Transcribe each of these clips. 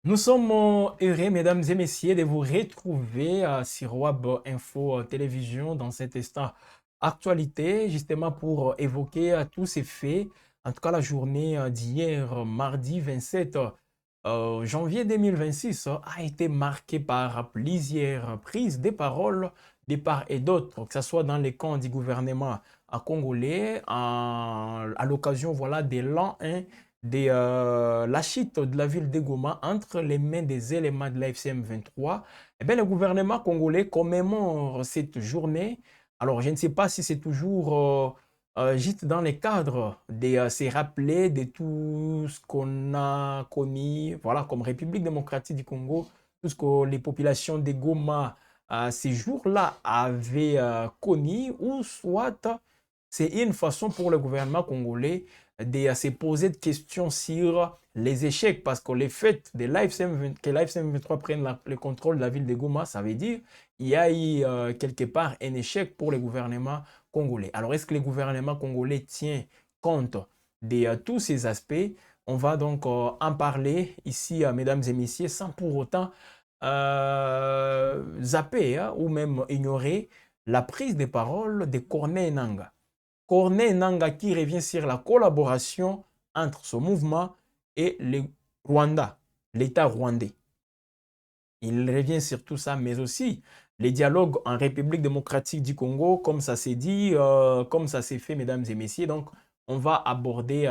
Nous sommes heureux, mesdames et messieurs, de vous retrouver sur Web Info Télévision dans cet instant actualité, justement pour évoquer tous ces faits. En tout cas, la journée d'hier, mardi 27 janvier 2026, a été marquée par plusieurs prises de parole de part et d'autre, que ce soit dans les camps du gouvernement congolais, à l'occasion voilà, de l'an 1 de la chute de la ville de Goma entre les mains des éléments de la FCM 23, eh bien, le gouvernement congolais commémore cette journée. Alors, je ne sais pas si c'est toujours juste dans le cadre de se rappeler de tout ce qu'on a commis, voilà, comme République démocratique du Congo, tout ce que les populations de Goma ces jours-là avaient connu, ou soit c'est une façon pour le gouvernement congolais de se poser des questions sur les échecs, parce que le fait de que l'AFCM 23 prenne le contrôle de la ville de Goma, ça veut dire qu'il y a eu quelque part un échec pour le gouvernement congolais. Alors, est-ce que le gouvernement congolais tient compte de tous ces aspects? On va donc en parler ici, mesdames et messieurs, sans pour autant zapper ou même ignorer la prise de parole de Corneille Nangaa. Corneille Nangaa qui revient sur la collaboration entre ce mouvement et le Rwanda, l'État rwandais. Il revient sur tout ça, mais aussi les dialogues en République démocratique du Congo, comme ça s'est dit, comme ça s'est fait, mesdames et messieurs. Donc, on va aborder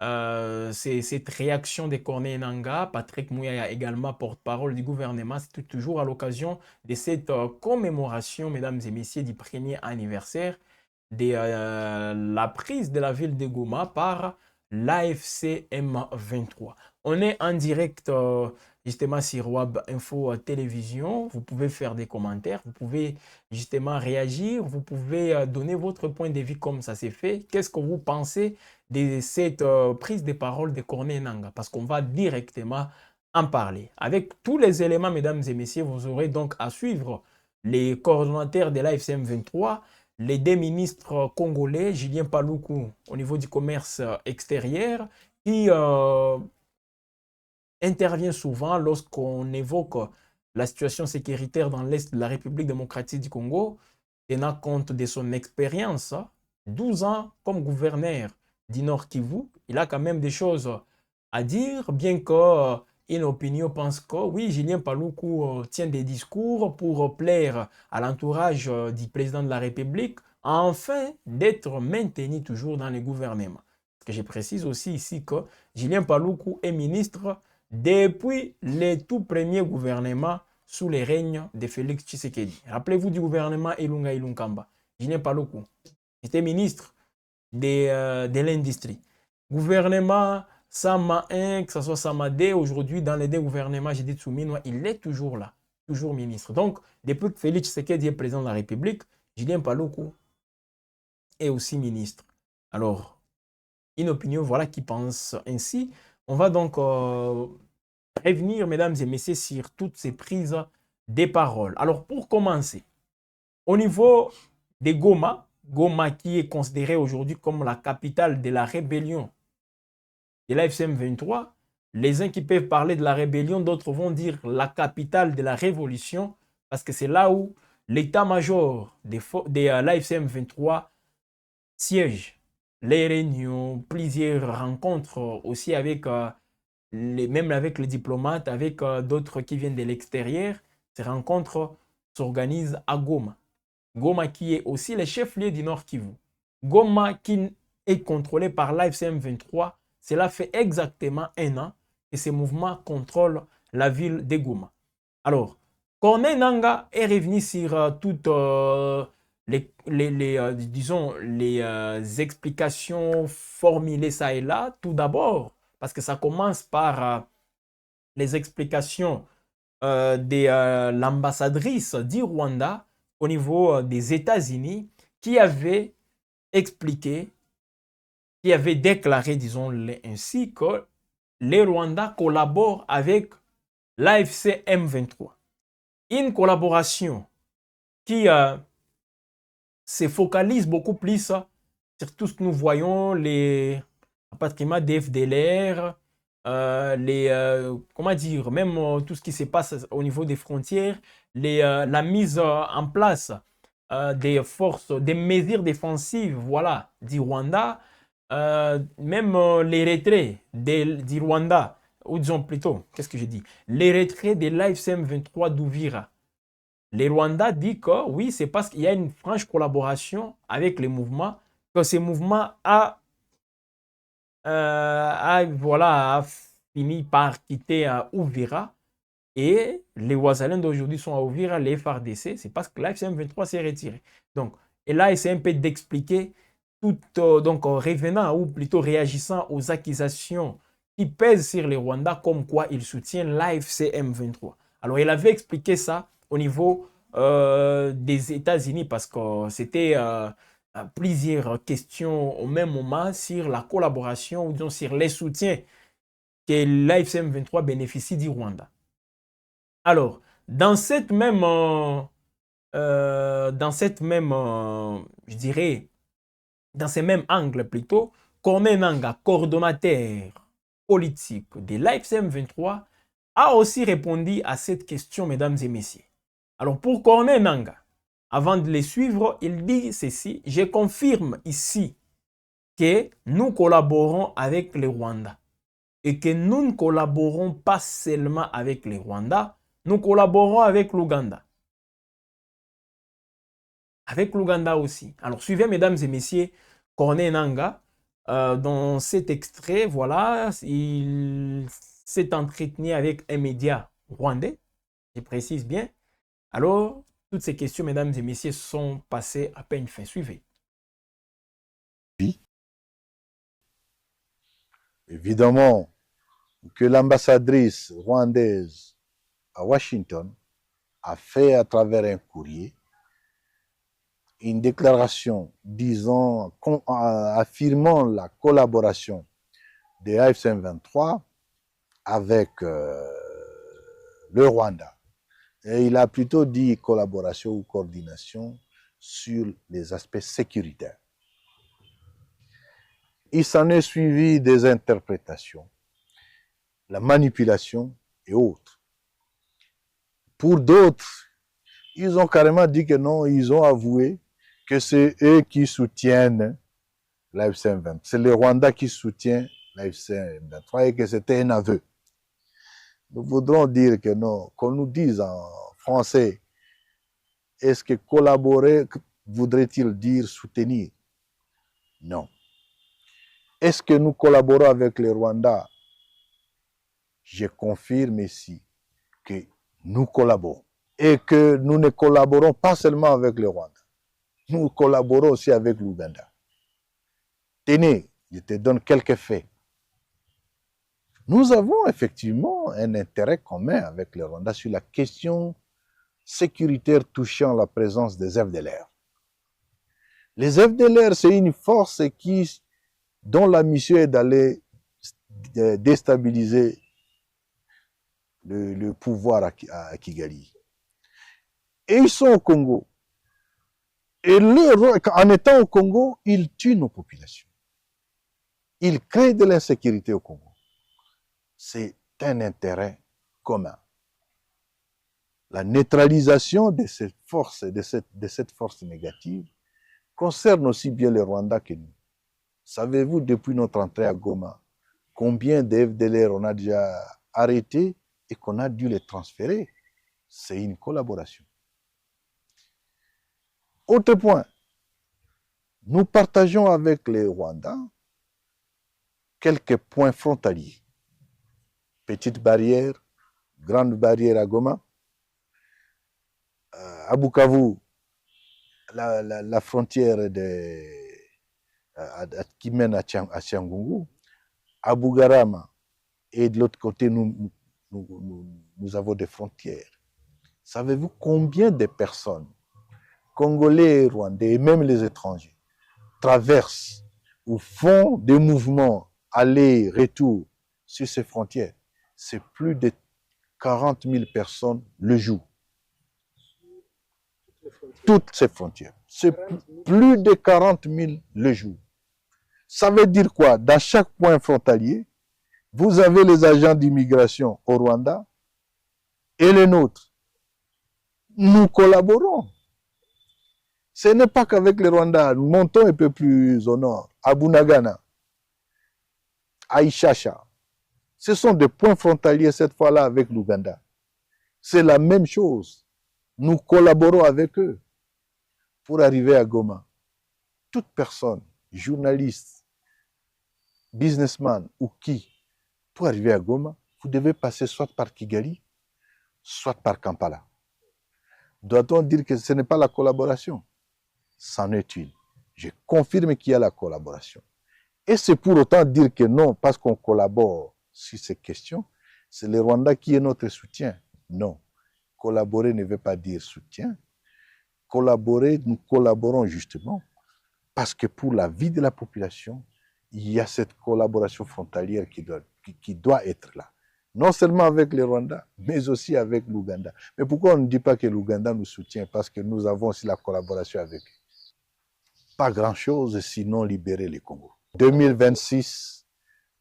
cette réaction de Corneille Nangaa. Patrick Mouyaya également porte-parole du gouvernement. C'est toujours à l'occasion de cette commémoration, mesdames et messieurs, du premier anniversaire de la prise de la ville de Goma par l'AFC M23. On est en direct justement sur Web Info Télévision. Vous pouvez faire des commentaires, vous pouvez justement réagir, vous pouvez donner votre point de vue comme ça s'est fait. Qu'est-ce que vous pensez de cette prise de parole de Corneille Nangaa? Parce qu'on va directement en parler. Avec tous les éléments, mesdames et messieurs, vous aurez donc à suivre les coordonnateurs de l'AFCM 23, les deux ministres congolais, Julien Paluku au niveau du commerce extérieur, qui intervient souvent lorsqu'on évoque la situation sécuritaire dans l'Est de la République démocratique du Congo, tenant compte de son expérience, 12 ans comme gouverneur du Nord Kivu, il a quand même des choses à dire, bien que une opinion pense que oui, Julien Paluku tient des discours pour plaire à l'entourage du président de la République, afin d'être maintenu toujours dans le gouvernement. Parce que je précise aussi ici que Julien Paluku est ministre depuis les tout premiers gouvernements sous les règnes de Félix Tshisekedi. Rappelez-vous du gouvernement Ilunga Ilunkamba. Julien Paluku était ministre de l'industrie. Gouvernement Sama 1, que ce soit Sama 2, aujourd'hui dans les deux gouvernements, j'ai dit Tsumino, il est toujours là, toujours ministre. Donc, depuis que Félix Tshisekedi est président de la République, Julien Paluku est aussi ministre. Alors, une opinion, voilà, qui pense ainsi. On va donc revenir, mesdames et messieurs, sur toutes ces prises de parole. Alors, pour commencer, au niveau de Goma, Goma qui est considérée aujourd'hui comme la capitale de la rébellion de l'AFCM 23, les uns qui peuvent parler de la rébellion, d'autres vont dire la capitale de la révolution, parce que c'est là où l'état-major de l'AFCM 23 siège. Les réunions, plusieurs rencontres aussi avec même avec les diplomates, avec d'autres qui viennent de l'extérieur. Ces rencontres s'organisent à Goma. Goma qui est aussi le chef-lieu du Nord Kivu. Goma qui est contrôlé par l'AFCM 23. Cela fait exactement un an que ces mouvements contrôlent la ville de Goma. Alors, Corneille Nangaa est revenu sur toutes disons, les explications formulées ça et là. Tout d'abord, parce que ça commence par les explications de l'ambassadrice du Rwanda au niveau des États-Unis qui avait expliqué, qui avait déclaré, disons ainsi, que les Rwandais collaborent avec l'AFC M23. Une collaboration qui se focalise beaucoup plus sur tout ce que nous voyons, les rapatriements des FDLR, comment dire, même tout ce qui se passe au niveau des frontières, la mise en place des forces, des mesures défensives, voilà, du Rwanda, même les retraits du Rwanda, ou disons plutôt, qu'est-ce que je dis, les retraits de l'AFCM 23 d'Ouvira. Les Rwandais disent que oui, c'est parce qu'il y a une franche collaboration avec les mouvements que ces mouvements voilà, a fini par quitter Ouvira. Et les Ouazalens d'aujourd'hui sont à Ouvira, les FARDC, c'est parce que l'AFCM 23 s'est retiré. Donc, et là, c'est un peu d'expliquer tout, donc revenant ou plutôt réagissant aux accusations qui pèsent sur les Rwandais comme quoi ils soutiennent l'AFCM 23. Alors, il avait expliqué ça au niveau des États-Unis parce que c'était plusieurs questions au même moment sur la collaboration ou disons sur les soutiens que l'AFCM 23 bénéficie du Rwanda. Alors, je dirais, dans ces mêmes angles plutôt, Corneille Nangaa, coordonnateur politique de l'AFCM 23, a aussi répondu à cette question, mesdames et messieurs. Alors, pour Corneille Nangaa, avant de les suivre, il dit ceci: je confirme ici que nous collaborons avec les Rwandais et que nous ne collaborons pas seulement avec les Rwandais, nous collaborons avec l'Ouganda. Avec l'Ouganda aussi. Alors, suivez, mesdames et messieurs, Corneille Nangaa. Dans cet extrait, voilà, il s'est entretenu avec un média rwandais, je précise bien. Alors, toutes ces questions, mesdames et messieurs, sont passées à peine fin. Suivez. Évidemment que l'ambassadrice rwandaise à Washington a fait à travers un courrier une déclaration disant, affirmant la collaboration des AFCM 23 avec le Rwanda. Et il a plutôt dit collaboration ou coordination sur les aspects sécuritaires. Il s'en est suivi des interprétations, la manipulation et autres. Pour d'autres, ils ont carrément dit que non, ils ont avoué que c'est eux qui soutiennent l'AFCM 23. C'est le Rwanda qui soutient l'AFCM 23 et que c'était un aveu. Nous voudrons dire que non, qu'on nous dise en français, est-ce que collaborer voudrait-il dire soutenir? Non. Est-ce que nous collaborons avec les Rwandais? Je confirme ici que nous collaborons et que nous ne collaborons pas seulement avec le Rwanda. Nous collaborons aussi avec l'Ouganda. Tenez, je te donne quelques faits. Nous avons effectivement un intérêt commun avec le Rwanda sur la question sécuritaire touchant la présence des FDLR. Les FDLR, c'est une force dont la mission est d'aller déstabiliser le pouvoir à Kigali. Et ils sont au Congo. Et en étant au Congo, ils tuent nos populations. Ils créent de l'insécurité au Congo. C'est un intérêt commun. La neutralisation de cette force, de cette force négative, concerne aussi bien le Rwanda que nous. Savez-vous, depuis notre entrée à Goma, combien de FDLR on a déjà arrêtés et qu'on a dû les transférer? C'est une collaboration. Autre point, nous partageons avec les Rwandais quelques points frontaliers. Petite barrière, grande barrière à Goma. À Bukavu, la frontière qui mène à Tchangungu. À Bugarama, et de l'autre côté, nous avons des frontières. Savez-vous combien de personnes, Congolais, Rwandais et même les étrangers, traversent ou font des mouvements aller-retour sur ces frontières? C'est plus de 40 000 personnes le jour. Toutes ces frontières. C'est plus de 40 000 le jour. Ça veut dire quoi? Dans chaque point frontalier, Vous avez les agents d'immigration au Rwanda et les nôtres. Nous collaborons. Ce n'est pas qu'avec les Rwandais. Montons un peu plus au nord, à Bunagana, à Ishasha. Ce sont des points frontaliers cette fois-là avec l'Ouganda. C'est la même chose. Nous collaborons avec eux pour arriver à Goma. Toute personne, journaliste, businessman ou qui, pour arriver à Goma, vous devez passer soit par Kigali, soit par Kampala. Doit-on dire que ce n'est pas la collaboration? C'en est une. Je confirme qu'il y a la collaboration. Et c'est pour autant dire que non, parce qu'on collabore sur ces questions, c'est le Rwanda qui est notre soutien. Non. Collaborer ne veut pas dire soutien. Collaborer, nous collaborons justement parce que pour la vie de la population, il y a cette collaboration frontalière qui doit être là. Non seulement avec les Rwandais, mais aussi avec l'Ouganda. Mais pourquoi on ne dit pas que l'Ouganda nous soutient? Parce que nous avons aussi la collaboration avec eux. Pas grand-chose, sinon libérer les Congos. 2026,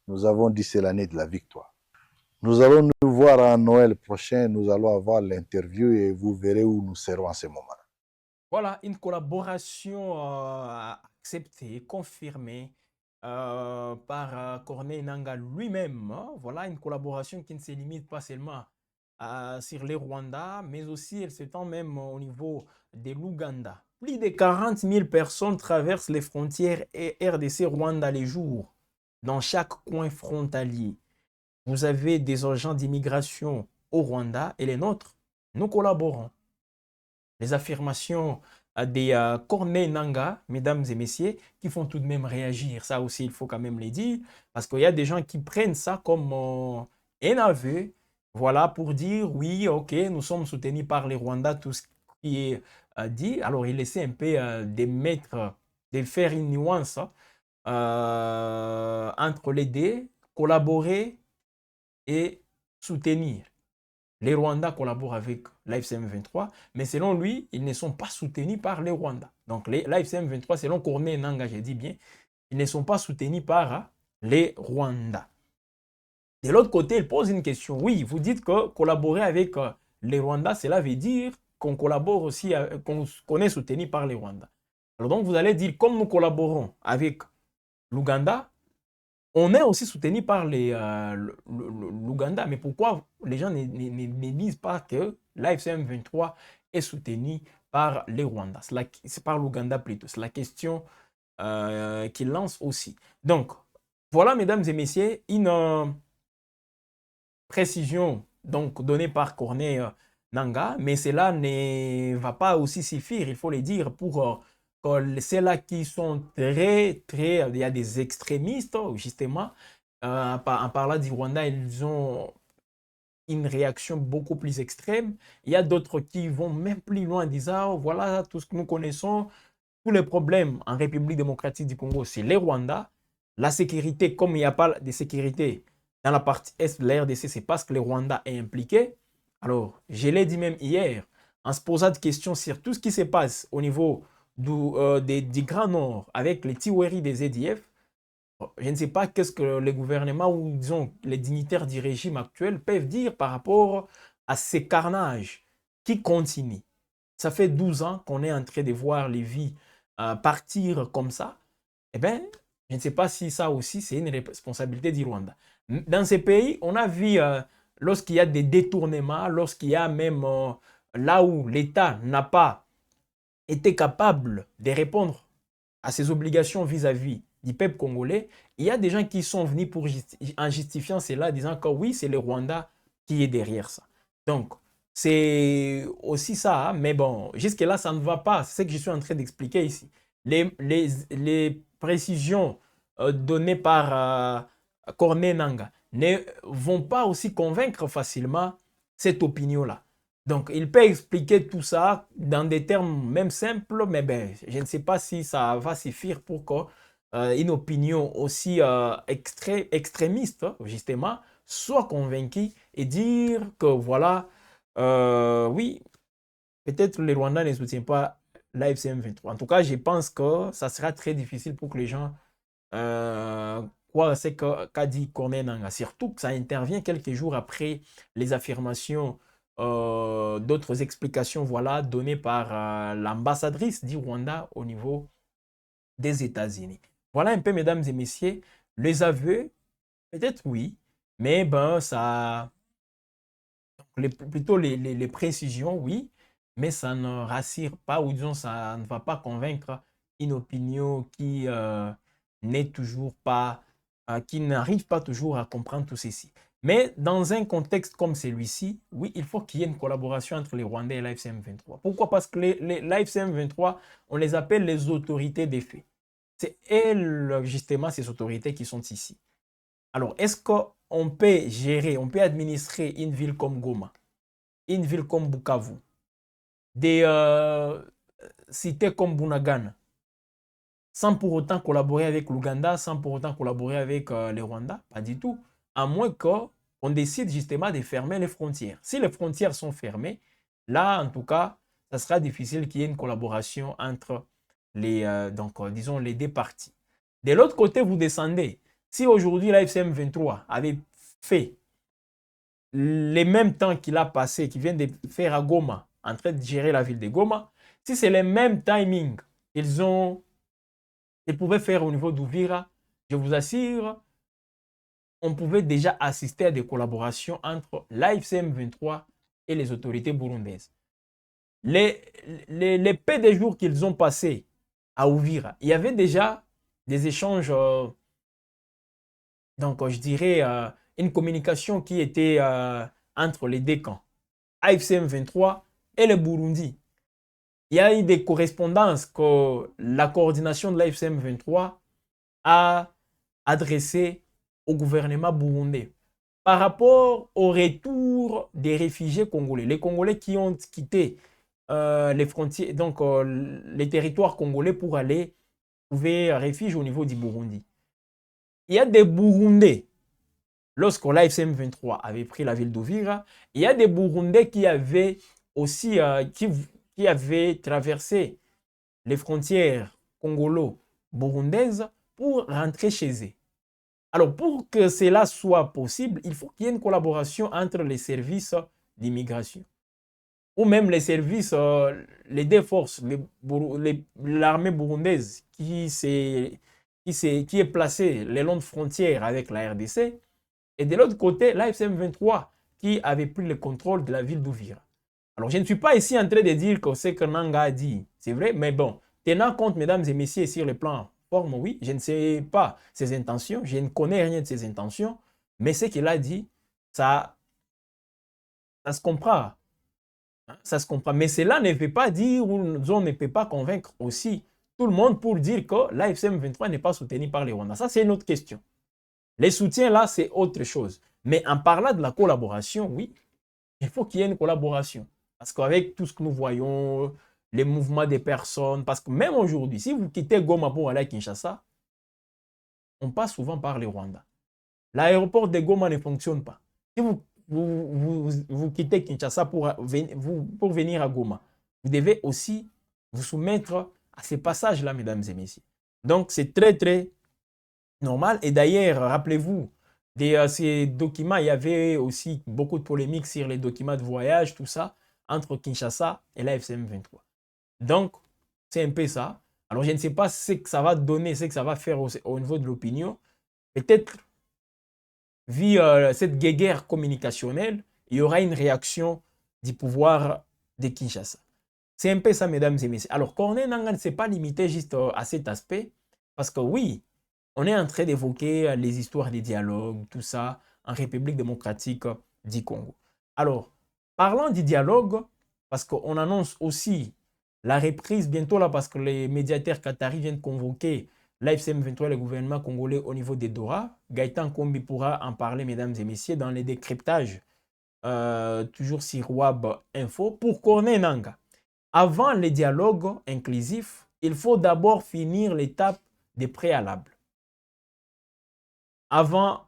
nous avons dit c'est l'année de la victoire. Nous allons nous voir à Noël prochain, nous allons avoir l'interview et vous verrez où nous serons à ce moment-là. Voilà, une collaboration acceptée, confirmée par Corneille Nangaa lui-même. Hein. Voilà, une collaboration qui ne se limite pas seulement sur les Rwandais, mais aussi elle s'étend même au niveau de l'Ouganda. Plus de 40 000 personnes traversent les frontières et RDC-Rwanda les jours, dans chaque coin frontalier. Vous avez des agents d'immigration au Rwanda et les nôtres, nous collaborons. Les affirmations des Corneille Nangaa, mesdames et messieurs, qui font tout de même réagir. Ça aussi, il faut quand même les dire, parce qu'il y a des gens qui prennent ça comme un aveu, voilà, pour dire, oui, ok, nous sommes soutenus par les Rwandais, tout ce qui est dit. Alors, il essaie un peu de faire une nuance entre les deux, collaborer et soutenir. Les Rwandais collaborent avec l'AFCM 23, mais selon lui, ils ne sont pas soutenus par les Rwandais. Donc l'AFCM 23, selon Corneille Nangaa, j'ai dit bien, ils ne sont pas soutenus par les Rwandais. De l'autre côté, il pose une question. Oui, vous dites que collaborer avec les Rwandais, cela veut dire qu'on collabore aussi, qu'on est soutenu par les Rwandais. Alors donc vous allez dire, comme nous collaborons avec l'Ouganda, on est aussi soutenu par l'Ouganda, mais pourquoi les gens ne disent pas que l'AFCM 23 est soutenu par les Rwandais? C'est par l'Ouganda plutôt. C'est la question qu'il lance aussi. Donc, voilà, mesdames et messieurs, une précision donc, donnée par Corneille Nangaa, mais cela ne va pas aussi suffire, il faut le dire, pour ceux-là qui sont très, il y a des extrémistes, justement, en parlant du Rwanda, ils ont une réaction beaucoup plus extrême. Il y a d'autres qui vont même plus loin en disant, oh, voilà tout ce que nous connaissons, tous les problèmes en République démocratique du Congo, c'est les Rwandais. La sécurité, comme il n'y a pas de sécurité dans la partie est de la RDC, c'est parce que les Rwandais est impliqué. Alors, je l'ai dit même hier, en se posant des questions sur tout ce qui se passe au niveau du Grand Nord avec les Tiweri des EDF, je ne sais pas qu'est-ce que le gouvernement ou disons les dignitaires du régime actuel peuvent dire par rapport à ces carnages qui continuent. Ça fait 12 ans qu'on est en train de voir les vies partir comme ça. Eh bien, je ne sais pas si ça aussi c'est une responsabilité du Rwanda. Dans ces pays, on a vu lorsqu'il y a des détournements, lorsqu'il y a même là où l'État n'a pas été capable de répondre à ses obligations vis-à-vis du peuple congolais, il y a des gens qui sont venus en justifiant cela, disant que oui, c'est le Rwanda qui est derrière ça. Donc, c'est aussi ça, hein, mais bon, jusque-là, ça ne va pas. C'est ce que je suis en train d'expliquer ici. Les précisions données par Corneille Nangaa ne vont pas aussi convaincre facilement cette opinion-là. Donc, il peut expliquer tout ça dans des termes même simples, mais ben, je ne sais pas si ça va suffire pour qu'une opinion aussi extrémiste, justement, soit convaincue et dire que voilà, oui, peut-être les Rwandais ne soutiennent pas l'AFCM 23. En tout cas, je pense que ça sera très difficile pour que les gens quoi c'est qu'a dit Corneille Nangaa, surtout que ça intervient quelques jours après les affirmations, d'autres explications voilà, données par l'ambassadrice du Rwanda au niveau des États-Unis. Voilà un peu, mesdames et messieurs, les aveux, peut-être oui, mais ben ça, plutôt les précisions, oui, mais ça ne rassure pas, ou disons, ça ne va pas convaincre une opinion qui n'est toujours pas, qui n'arrive pas toujours à comprendre tout ceci. Mais dans un contexte comme celui-ci, oui, il faut qu'il y ait une collaboration entre les Rwandais et l'AFC M23. Pourquoi? Parce que l'AFC M23, on les appelle les autorités des faits. C'est elles, justement, ces autorités qui sont ici. Alors, est-ce qu'on peut gérer, on peut administrer une ville comme Goma, une ville comme Bukavu, des cités comme Bunagana, sans pour autant collaborer avec l'Ouganda, sans pour autant collaborer avec les Rwandais? Pas du tout. À moins qu'on décide justement de fermer les frontières. Si les frontières sont fermées, là, en tout cas, ça sera difficile qu'il y ait une collaboration entre les, disons, les deux parties. De l'autre côté, vous descendez. Si aujourd'hui l'AFC M23 avait fait les mêmes temps qu'il a passé, qu'il vient de faire à Goma, en train de gérer la ville de Goma, si c'est le même timing qu'ils pouvaient faire au niveau d'Ouvira, je vous assure, on pouvait déjà assister à des collaborations entre l'AFC M23 et les autorités burundaises. Les peu des jours qu'ils ont passés à Ouvira, il y avait déjà des échanges, donc je dirais une communication qui était entre les deux camps, AFC M23 et le Burundi. Il y a eu des correspondances que la coordination de l'AFC M23 a adressées au gouvernement burundais par rapport au retour des réfugiés congolais. Les Congolais qui ont quitté les frontières, donc les territoires congolais pour aller trouver refuge au niveau du Burundi. Il y a des Burundais, lorsque l'AFC M23 avait pris la ville d'Uvira, il y a des Burundais qui avaient aussi qui avaient traversé les frontières congolo-burundaises pour rentrer chez eux. Alors, pour que cela soit possible, il faut qu'il y ait une collaboration entre les services d'immigration ou même les services, les deux forces, l'armée burundaise qui est placée le long de frontières avec la RDC, et de l'autre côté, l'AFC M23 qui avait pris le contrôle de la ville d'Uvira. Alors, je ne suis pas ici en train de dire que ce que Nangaa a dit, c'est vrai, mais bon, tenant compte, mesdames et messieurs, sur le plan forme, oui, je ne sais pas ses intentions, je ne connais rien de ses intentions, mais ce qu'il a dit, ça se comprend. Ça se comprend. Mais cela ne veut pas dire, ou on ne peut pas convaincre aussi tout le monde pour dire que l'AFC M23 n'est pas soutenu par les Rwandais. Ça, c'est une autre question. Les soutiens, là, c'est autre chose. Mais en parlant de la collaboration, oui, il faut qu'il y ait une collaboration. Parce qu'avec tout ce que nous voyons, les mouvements des personnes, parce que même aujourd'hui, si vous quittez Goma pour aller à Kinshasa, on passe souvent par les Rwandais. L'aéroport de Goma ne fonctionne pas. Si vous quittez Kinshasa pour venir à Goma, vous devez aussi vous soumettre à ces passages-là, mesdames et messieurs. Donc, c'est très, très normal. Et d'ailleurs, rappelez-vous, ces documents, il y avait aussi beaucoup de polémiques sur les documents de voyage, tout ça, entre Kinshasa et la FCM 23. Donc, c'est un peu ça. Alors, je ne sais pas ce que ça va donner, ce que ça va faire au niveau de l'opinion. Peut-être, vu cette guerre communicationnelle, il y aura une réaction du pouvoir de Kinshasa. C'est un peu ça, mesdames et messieurs. Alors, Corneille Nangaa ne s'est pas limité juste à cet aspect, parce que oui, on est en train d'évoquer les histoires des dialogues, tout ça, en République démocratique du Congo. Alors, parlant du dialogue, parce qu'on annonce aussi la reprise bientôt là, parce que les médiateurs qataris viennent convoquer l'AFC M23 et le gouvernement congolais au niveau des Dora. Gaëtan Kombi pourra en parler, mesdames et messieurs, dans les décryptages, toujours sur WAB Info. Pour Corneille Nangaa, avant les dialogues inclusifs, il faut d'abord finir l'étape des préalables. Avant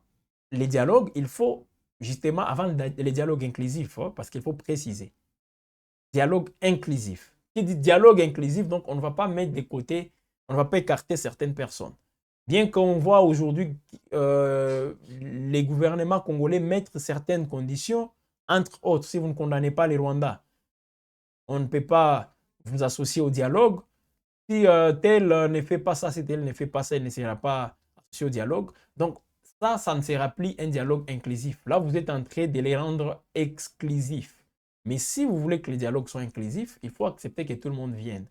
les dialogues, il faut justement, avant les dialogues inclusifs, parce qu'il faut préciser, dialogue inclusif. Qui dit dialogue inclusif, donc on ne va pas mettre de côté, on ne va pas écarter certaines personnes. Bien qu'on voit aujourd'hui les gouvernements congolais mettre certaines conditions, entre autres, si vous ne condamnez pas les Rwandais, on ne peut pas vous associer au dialogue. Si tel ne fait pas ça, si tel ne fait pas ça, il ne sera pas associé au dialogue. Donc, ça ne sera plus un dialogue inclusif. Là, vous êtes en train de les rendre exclusifs. Mais si vous voulez que les dialogues soient inclusifs, il faut accepter que tout le monde vienne.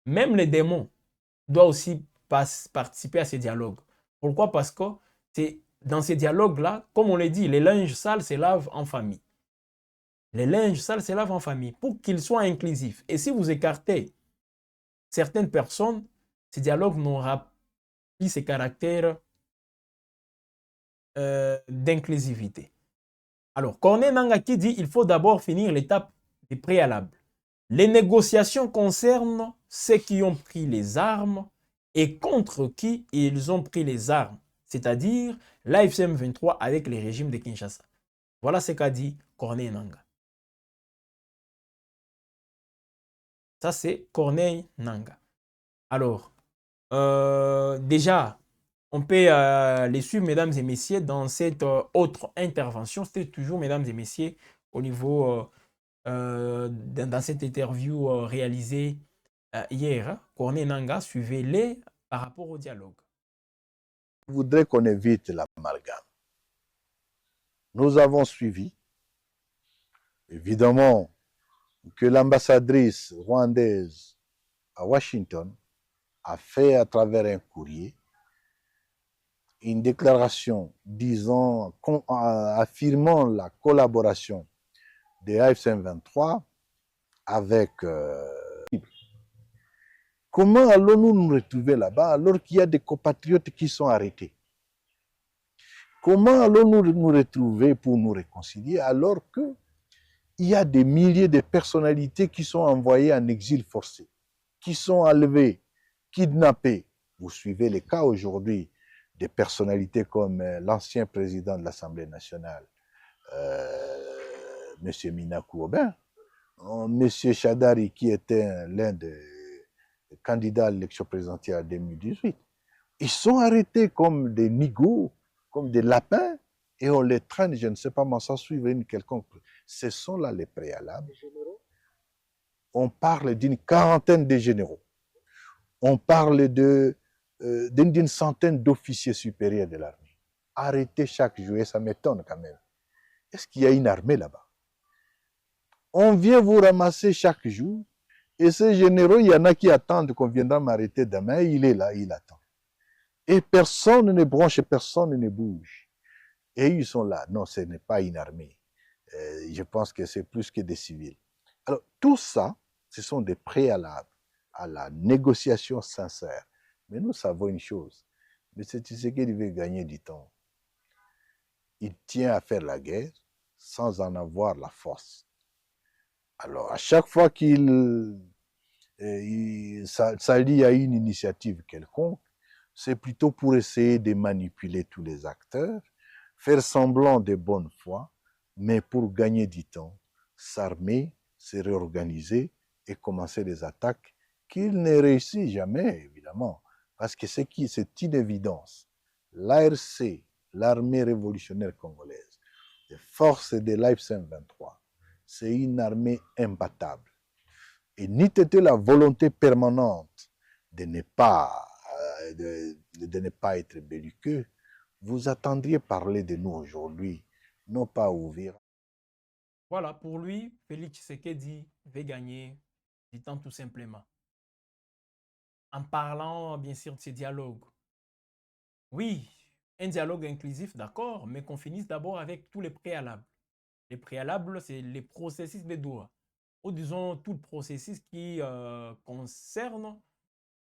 Même les démons doivent aussi participer à ces dialogues. Pourquoi? Parce que c'est dans ces dialogues-là, comme on l'a dit, les linges sales se lavent en famille. Les linges sales se lavent en famille pour qu'ils soient inclusifs. Et si vous écartez certaines personnes, ces dialogues n'auront plus ces caractères d'inclusivité. Alors, Corneille Nangaa qui dit qu'il faut d'abord finir l'étape des préalables. Les négociations concernent ceux qui ont pris les armes et contre qui ils ont pris les armes, c'est-à-dire l'AFC M23 avec les régimes de Kinshasa. Voilà ce qu'a dit Corneille Nangaa. Ça, c'est Corneille Nangaa. Alors, déjà, on peut les suivre, mesdames et messieurs, dans cette autre intervention. C'était toujours, mesdames et messieurs, au niveau, dans cette interview réalisée hier, hein, Corneille Nangaa, suivez-les par rapport au dialogue. Je voudrais qu'on évite l'amalgame. Nous avons suivi, évidemment, que l'ambassadrice rwandaise à Washington a fait à travers un courrier une déclaration disant, affirmant la collaboration des AFC M23 avec... Comment allons-nous nous retrouver là-bas alors qu'il y a des compatriotes qui sont arrêtés? Comment allons-nous nous retrouver pour nous réconcilier alors qu'il y a des milliers de personnalités qui sont envoyées en exil forcé, qui sont enlevées, kidnappées? Vous suivez les cas aujourd'hui des personnalités comme l'ancien président de l'Assemblée nationale, M. Minakou Aubin, M. Chadari, qui était l'un des candidats à l'élection présidentielle en 2018. Ils sont arrêtés comme des nigauds, comme des lapins, et on les traîne, je ne sais pas, mais sans suivre une quelconque. Ce sont là les préalables. On parle d'une quarantaine de généraux. On parle d'une centaine d'officiers supérieurs de l'armée. Arrêtés chaque jour, et ça m'étonne quand même. Est-ce qu'il y a une armée là-bas? On vient vous ramasser chaque jour, et ces généraux, il y en a qui attendent qu'on viendra m'arrêter demain, il est là, il attend. Et personne ne bronche, personne ne bouge. Et ils sont là. Non, ce n'est pas une armée. Je pense que c'est plus que des civils. Alors, tout ça, ce sont des préalables à la négociation sincère. Mais nous savons une chose. M. Tshisekedi veut gagner du temps. Il tient à faire la guerre sans en avoir la force. Alors, à chaque fois qu'il s'allie à une initiative quelconque, c'est plutôt pour essayer de manipuler tous les acteurs, faire semblant de bonne foi, mais pour gagner du temps, s'armer, se réorganiser et commencer des attaques qu'il ne réussit jamais, évidemment, parce que c'est une évidence. L'ARC, l'armée révolutionnaire congolaise, les forces de l'AFC M23, c'est une armée imbattable. Et n'eût été la volonté permanente de ne pas être belliqueux, vous attendriez parler de nous aujourd'hui, non pas ouvrir. Voilà, pour lui, Félix Tshisekedi veut gagner du temps tout simplement. En parlant, bien sûr, de ces dialogues. Oui, un dialogue inclusif, d'accord, mais qu'on finisse d'abord avec tous les préalables. Les préalables, c'est les processus de Doha. Ou disons, tout le processus qui concerne,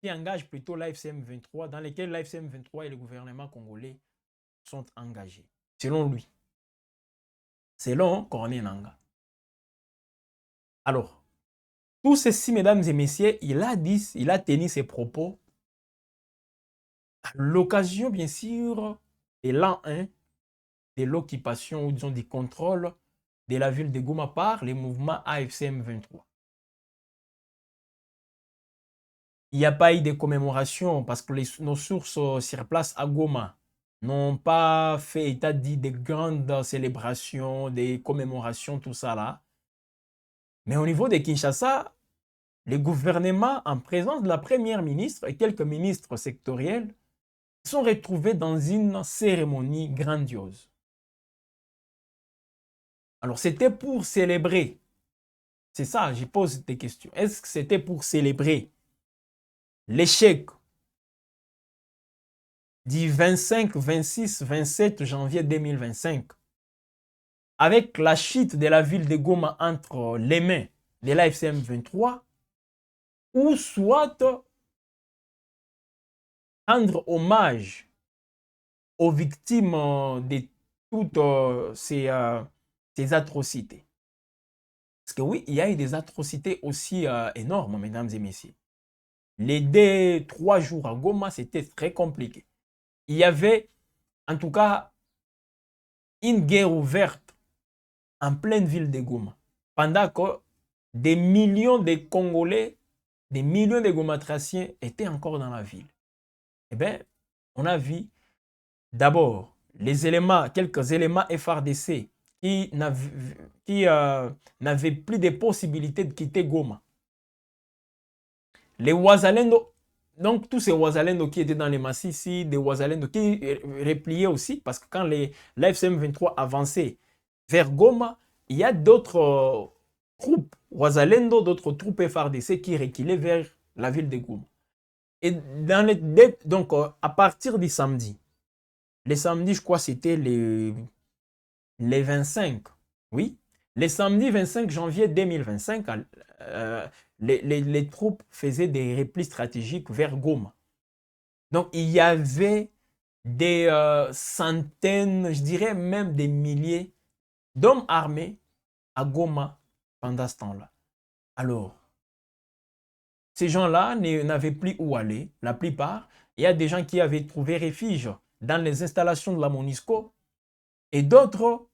qui engage plutôt l'AFC M23, dans lesquels l'AFC M23 et le gouvernement congolais sont engagés, selon lui. Selon Corneille Nangaa. Alors, tout ceci, mesdames et messieurs, il a tenu ses propos à l'occasion, bien sûr, de l'an 1 de l'occupation ou disons du contrôle de la ville de Goma par les mouvements AFC M23. il n'y a pas eu de commémoration parce que nos sources sur place à Goma n'ont pas fait état dit de grandes célébrations, des commémorations, tout ça là. Mais au niveau de Kinshasa, les gouvernements en présence de la première ministre et quelques ministres sectoriels sont retrouvés dans une cérémonie grandiose. Alors c'était pour célébrer. C'est ça, je pose des questions. Est-ce que c'était pour célébrer l'échec du 25, 26, 27 janvier 2025 avec la chute de la ville de Goma entre les mains de l'AFCM 23 ou soit rendre hommage aux victimes de toutes ces atrocités. Parce que oui, il y a eu des atrocités aussi énormes, mesdames et messieurs. Les 2-3 jours à Goma, c'était très compliqué. Il y avait, en tout cas, une guerre ouverte en pleine ville de Goma. Pendant que des millions de Congolais, des millions de Gomatraciens étaient encore dans la ville. Eh bien, on a vu d'abord quelques éléments FRDC qui n'avaient plus de possibilité de quitter Goma. Les Ouazalendo, donc tous ces Ouazalendo qui étaient dans les Massissi, des Ouazalendo qui repliaient aussi, parce que quand l'AFCM 23 avançait vers Goma, il y a d'autres troupes Ouazalendo, d'autres troupes FRDC qui reculaient vers la ville de Goma. Et donc, à partir du samedi, les samedis, je crois c'était les 25, oui, les samedis 25 janvier 2025, les troupes faisaient des replis stratégiques vers Goma. Donc, il y avait des centaines, je dirais même des milliers d'hommes armés à Goma pendant ce temps-là. Alors, ces gens-là n'avaient plus où aller, la plupart. Il y a des gens qui avaient trouvé refuge dans les installations de la MONUSCO et d'autres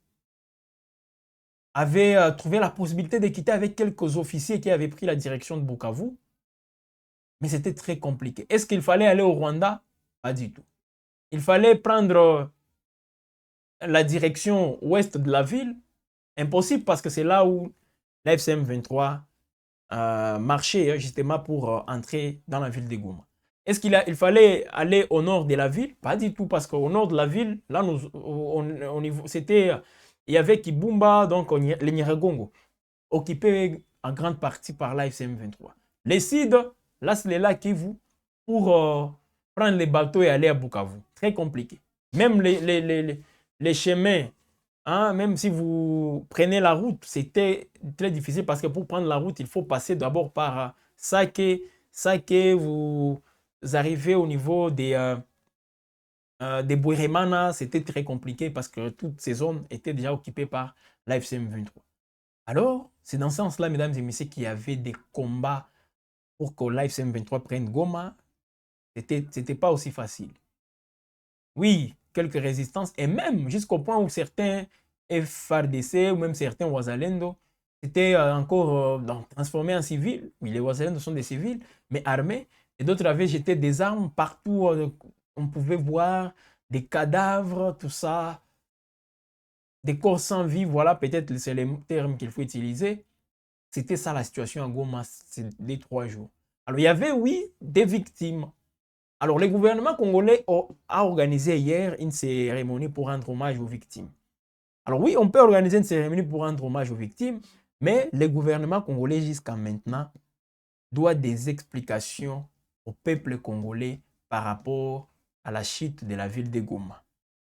avaient trouvé la possibilité de quitter avec quelques officiers qui avaient pris la direction de Bukavu. Mais c'était très compliqué. Est-ce qu'il fallait aller au Rwanda? Pas du tout. Il fallait prendre la direction ouest de la ville. Impossible parce que c'est là où l'FCM 23 marchait justement pour entrer dans la ville de Goma. Est-ce qu'il fallait aller au nord de la ville? Pas du tout, parce qu'au nord de la ville, là, il y avait Kibumba, donc les Nyiragongo, occupés en grande partie par l'AFCM 23. Les Cides, là, c'est les lacs Kivu, pour prendre les bateaux et aller à Bukavu. Très compliqué. Même les chemins, hein, même si vous prenez la route, c'était très difficile parce que pour prendre la route, il faut passer d'abord par Sake. Sake, vous arrivez au niveau des Bouiremana, c'était très compliqué parce que toutes ces zones étaient déjà occupées par l'AFCM 23. Alors, c'est dans ce sens-là, mesdames et messieurs, qu'il y avait des combats pour que l'AFCM 23 prenne Goma. C'était pas aussi facile. Oui, quelques résistances, et même jusqu'au point où certains FRDC ou même certains Ouazalendo étaient encore transformés en civils. Oui, les Ouazalendo sont des civils, mais armés. Et d'autres avaient jeté des armes partout. On pouvait voir des cadavres, tout ça. Des corps sans vie, voilà, peut-être c'est le terme qu'il faut utiliser. C'était ça la situation à Goma ces 3 jours. Alors, il y avait, oui, des victimes. Alors, le gouvernement congolais a organisé hier une cérémonie pour rendre hommage aux victimes. Alors oui, on peut organiser une cérémonie pour rendre hommage aux victimes, mais le gouvernement congolais jusqu'à maintenant doit des explications au peuple congolais par rapport à la chute de la ville de Goma.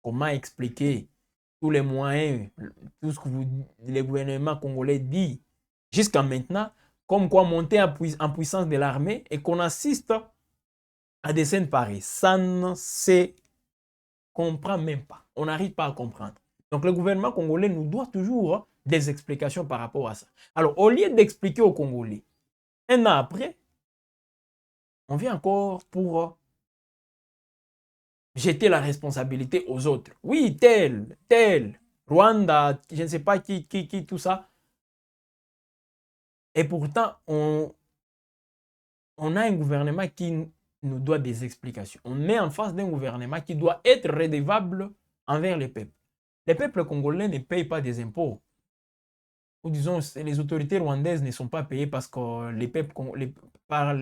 Comment expliquer tous les moyens, tout ce que le gouvernement congolais dit jusqu'à maintenant, comme quoi monter en puissance de l'armée et qu'on assiste à des scènes pareilles. Ça ne se comprend même pas. On n'arrive pas à comprendre. Donc le gouvernement congolais nous doit toujours des explications par rapport à ça. Alors au lieu d'expliquer aux Congolais, un an après, on vient encore pour jeter la responsabilité aux autres. Oui, tel, Rwanda, je ne sais pas qui, tout ça. Et pourtant, on a un gouvernement qui nous doit des explications. On est en face d'un gouvernement qui doit être redevable envers les peuples. Les peuples congolais ne payent pas des impôts. Ou disons, les autorités rwandaises ne sont pas payées parce que les peuples, par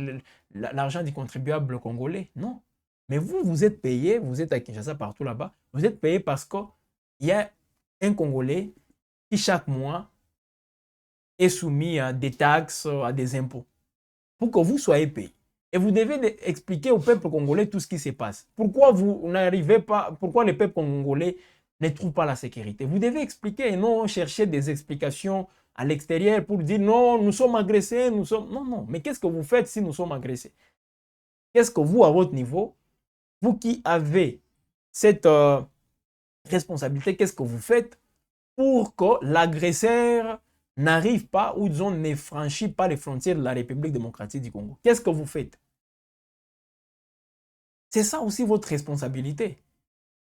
l'argent du contribuable congolais. Non. Mais vous, vous êtes payé, vous êtes à Kinshasa, partout là-bas, vous êtes payé parce qu'il y a un Congolais qui chaque mois est soumis à des taxes, à des impôts, pour que vous soyez payé. Et vous devez expliquer au peuple congolais tout ce qui se passe. Pourquoi vous n'arrivez pas, pourquoi le peuple congolais ne trouve pas la sécurité? Vous devez expliquer et non chercher des explications à l'extérieur pour dire non, nous sommes agressés, nous sommes... Non, non, mais qu'est-ce que vous faites si nous sommes agressés? Qu'est-ce que vous, à votre niveau, vous qui avez cette responsabilité, qu'est-ce que vous faites pour que l'agresseur n'arrive pas ou disons ne franchit pas les frontières de la République démocratique du Congo? Qu'est-ce que vous faites? C'est ça aussi votre responsabilité.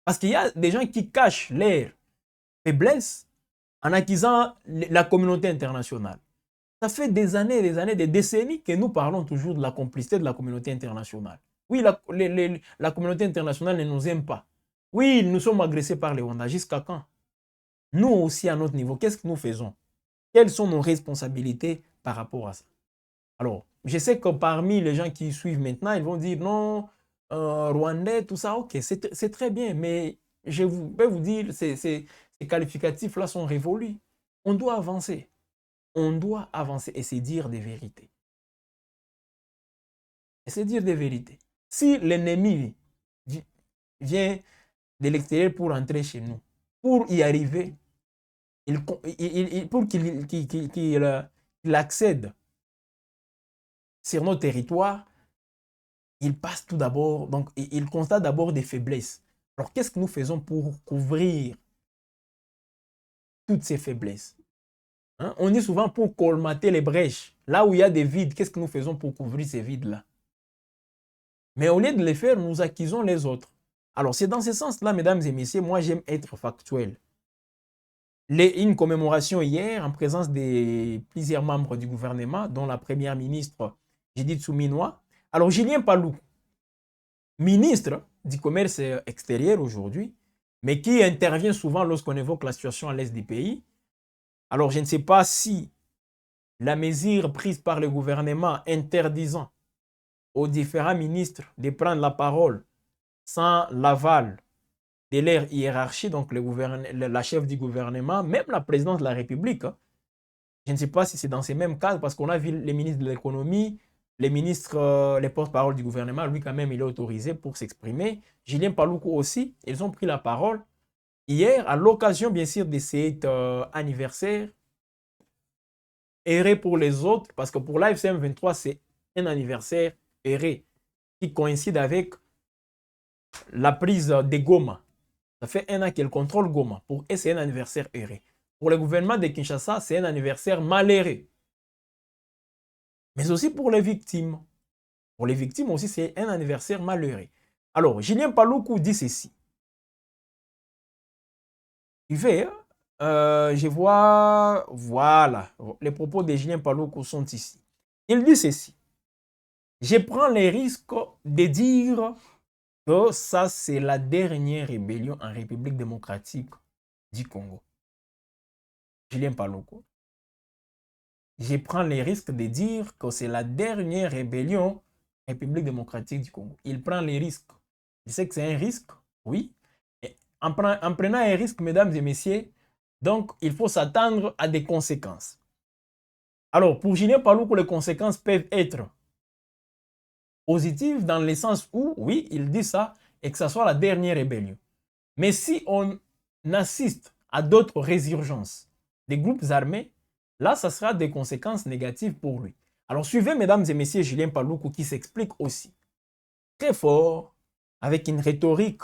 Parce qu'il y a des gens qui cachent leurs faiblesses en accusant la communauté internationale. Ça fait des années, des décennies que nous parlons toujours de la complicité de la communauté internationale. Oui, la communauté internationale ne nous aime pas. Oui, nous sommes agressés par les Rwandais. Jusqu'à quand? Nous aussi, à notre niveau, qu'est-ce que nous faisons? Quelles sont nos responsabilités par rapport à ça? Alors, je sais que parmi les gens qui suivent maintenant, ils vont dire non, Rwandais, tout ça, ok, c'est très bien, mais je vais vous dire, ces qualificatifs-là sont révolus. On doit avancer. On doit avancer et c'est dire des vérités. Et c'est dire des vérités. Si l'ennemi vient de l'extérieur pour entrer chez nous, pour y arriver, pour qu'il accède sur nos territoires, il passe tout d'abord, donc il constate d'abord des faiblesses. Alors qu'est-ce que nous faisons pour couvrir toutes ces faiblesses? Hein? On dit souvent pour colmater les brèches. Là où il y a des vides, qu'est-ce que nous faisons pour couvrir ces vides-là? Mais au lieu de les faire, nous accusons les autres. Alors c'est dans ce sens-là, mesdames et messieurs, moi j'aime être factuel. Une commémoration hier en présence de plusieurs membres du gouvernement, dont la première ministre Judith Suminwa. Alors Julien Paloukou, ministre du commerce extérieur aujourd'hui, mais qui intervient souvent lorsqu'on évoque la situation à l'est du pays. Alors je ne sais pas si la mesure prise par le gouvernement interdisant aux différents ministres de prendre la parole sans l'aval de leur hiérarchie, donc la chef du gouvernement, même la présidente de la République. Je ne sais pas si c'est dans ces mêmes cadres, parce qu'on a vu les ministres de l'économie, les ministres, les porte-parole du gouvernement, lui quand même, il est autorisé pour s'exprimer. Julien Paloukou aussi, ils ont pris la parole hier à l'occasion, bien sûr, de cet anniversaire. Erré pour les autres, parce que pour l'AFCM 23, c'est un anniversaire erré qui coïncide avec la prise de Goma. Ça fait 1 an qu'elle contrôle Goma. Pour eux, c'est un anniversaire erré. Pour le gouvernement de Kinshasa, c'est un anniversaire malheureux. Mais aussi pour les victimes. Pour les victimes aussi, c'est un anniversaire malheureux. Alors, Julien Paloukou dit ceci. Il fait, je vois, voilà, les propos de Julien Paloukou sont ici. Il dit ceci. Je prends les risques de dire que ça, c'est la dernière rébellion en République démocratique du Congo. Julien Paloukou. Je prends les risques de dire que c'est la dernière rébellion en République démocratique du Congo. Il prend les risques. Il sait que c'est un risque, oui. Et en prenant un risque, mesdames et messieurs, donc il faut s'attendre à des conséquences. Alors, pour Julien Paloukou, les conséquences peuvent être positives dans le sens où, oui, il dit ça, et que ça soit la dernière rébellion. Mais si on assiste à d'autres résurgences des groupes armés, là, ça sera des conséquences négatives pour lui. Alors, suivez, mesdames et messieurs, Julien Paloukou qui s'explique aussi très fort, avec une rhétorique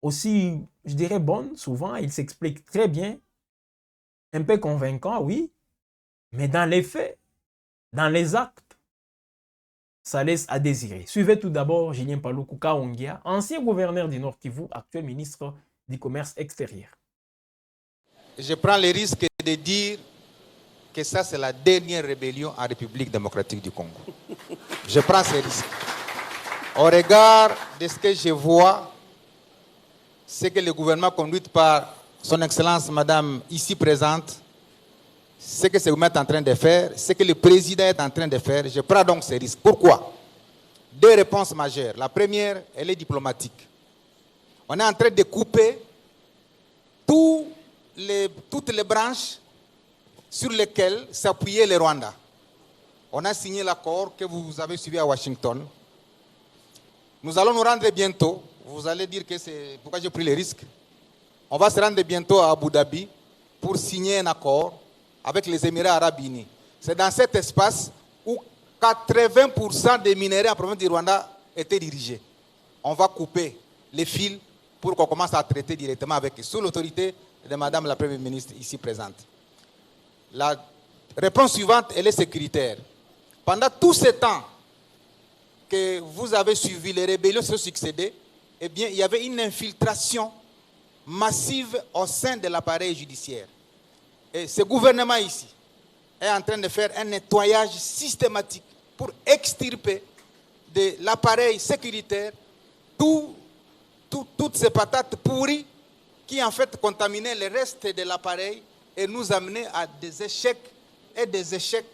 aussi, je dirais, bonne. Souvent, il s'explique très bien, un peu convaincant, oui, mais dans les faits, dans les actes, ça laisse à désirer. Suivez tout d'abord Julien Paloukou Kaongia, ancien gouverneur du Nord Kivu, actuel ministre du Commerce extérieur. Je prends le risque de dire que ça, c'est la dernière rébellion en République démocratique du Congo. Je prends ces risques. Au regard de ce que je vois, c'est que le gouvernement conduit par son Excellence, Madame, ici présente, ce que ce gouvernement est en train de faire, ce que le président est en train de faire, je prends donc ces risques. Pourquoi? Deux réponses majeures. La première, elle est diplomatique. On est en train de couper toutes les branches sur lesquelles s'appuyait le Rwanda. On a signé l'accord que vous avez suivi à Washington. Nous allons nous rendre bientôt. Vous allez dire que c'est pourquoi j'ai pris les risques. On va se rendre bientôt à Abu Dhabi pour signer un accord avec les Émirats arabes unis. C'est dans cet espace où 80% des minéraux en province du Rwanda étaient dirigés. On va couper les fils pour qu'on commence à traiter directement avec eux, sous l'autorité de Madame la Première ministre ici présente. La réponse suivante, elle est sécuritaire. Pendant tout ce temps que vous avez suivi, les rébellions se succédaient, eh bien, il y avait une infiltration massive au sein de l'appareil judiciaire. Et ce gouvernement ici est en train de faire un nettoyage systématique pour extirper de l'appareil sécuritaire toutes ces patates pourries qui en fait contaminaient le reste de l'appareil et nous amenaient à des échecs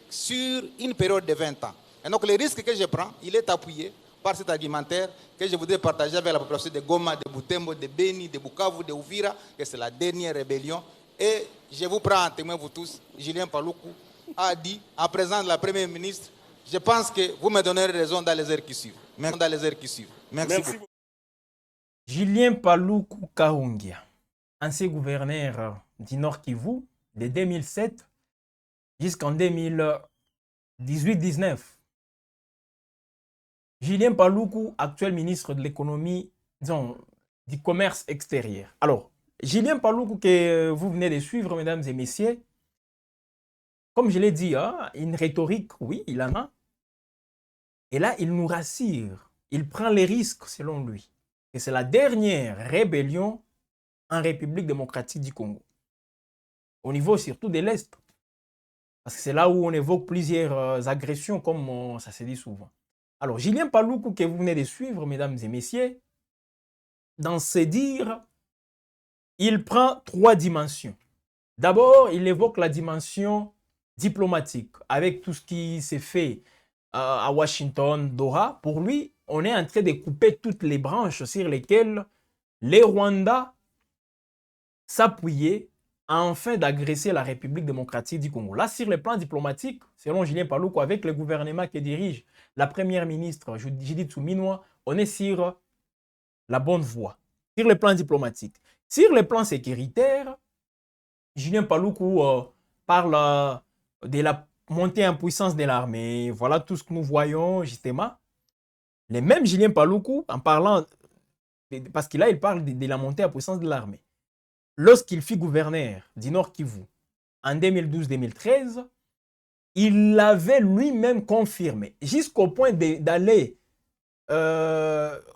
sur une période de 20 ans. Et donc le risque que je prends, il est appuyé par cet argumentaire que je voudrais partager avec la population de Goma, de Butembo, de Beni, de Bukavu, de Uvira, que c'est la dernière rébellion. Et je vous prends en témoin, vous tous, Julien Paluku a dit, en présence de la Première ministre, je pense que vous me donnerez raison dans les heures qui suivent. Même dans les heures qui suivent. Merci beaucoup. Julien Paluku Kahungia, ancien gouverneur du Nord Kivu de 2007 jusqu'en 2018-19. Julien Paluku, actuel ministre de l'économie, disons, du commerce extérieur. Alors, Julien Paluku que vous venez de suivre, mesdames et messieurs, comme je l'ai dit, hein, une rhétorique, oui, il en a. Et là, il nous rassure. Il prend les risques, selon lui. Et c'est la dernière rébellion en République démocratique du Congo. Au niveau surtout de l'Est. Parce que c'est là où on évoque plusieurs agressions, comme ça se dit souvent. Alors, Julien Paluku, que vous venez de suivre, mesdames et messieurs, dans ses dires, il prend trois dimensions. D'abord, il évoque la dimension diplomatique, avec tout ce qui s'est fait à Washington, Doha. Pour lui, on est en train de couper toutes les branches sur lesquelles les Rwandais s'appuyaient afin d'agresser la République démocratique du Congo. Là, sur le plan diplomatique, selon Julien Paluku, avec le gouvernement qui dirige la première ministre Judith Suminwa, on est sur la bonne voie. Sur le plan diplomatique. Sur le plan sécuritaire, Julien Paluku parle de la montée en puissance de l'armée. Voilà tout ce que nous voyons, justement. Le même Julien Paluku, en parlant, parce que là, il parle de la montée en puissance de l'armée. Lorsqu'il fut gouverneur du Nord Kivu en 2012-2013, il l'avait lui-même confirmé, jusqu'au point d'aller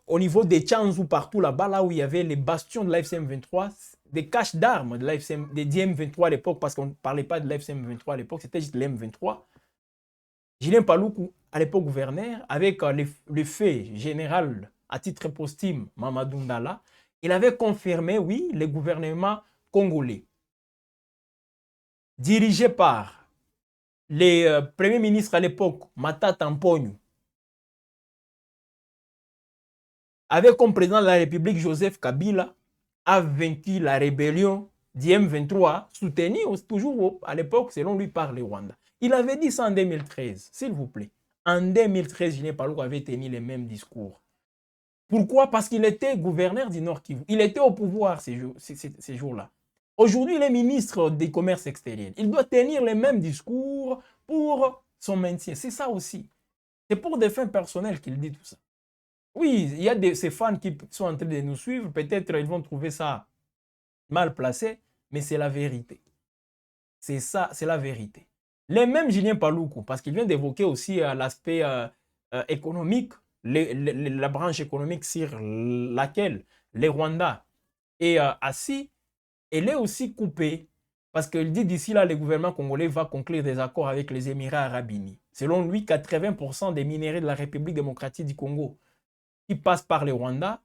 au niveau des Tchanzu, partout là-bas, là où il y avait les bastions de l'AFCM 23, des caches d'armes de d'IM23 à l'époque, parce qu'on ne parlait pas de l'AFCM 23 à l'époque, c'était juste l'M23. Julien Paluku, à l'époque gouverneur, avec le fait général à titre posthume, Mamadou Ndala, il avait confirmé, oui, le gouvernement congolais, dirigé par les premiers ministres à l'époque, Matata Mponyo, avec comme président de la République Joseph Kabila, a vaincu la rébellion du M23, soutenue toujours à l'époque, selon lui, par les Rwandais. Il avait dit ça en 2013, s'il vous plaît. En 2013, Julien Paluku avait tenu les mêmes discours. Pourquoi? Parce qu'il était gouverneur du Nord Kivu. Il était au pouvoir ces jours-là. Aujourd'hui, il est ministre des commerces extérieurs. Il doit tenir les mêmes discours pour son maintien. C'est ça aussi. C'est pour des fins personnelles qu'il dit tout ça. Oui, il y a ces fans qui sont en train de nous suivre. Peut-être ils vont trouver ça mal placé, mais c'est la vérité. C'est ça, c'est la vérité. Les mêmes Julien Paluku, parce qu'il vient d'évoquer aussi l'aspect économique, la branche économique sur laquelle les Rwandais est assis, elle est aussi coupée Parce qu'il dit d'ici là, le gouvernement congolais va conclure des accords avec les Émirats arabes unis. Selon lui, 80% des minerais de la République démocratique du Congo qui passent par le Rwanda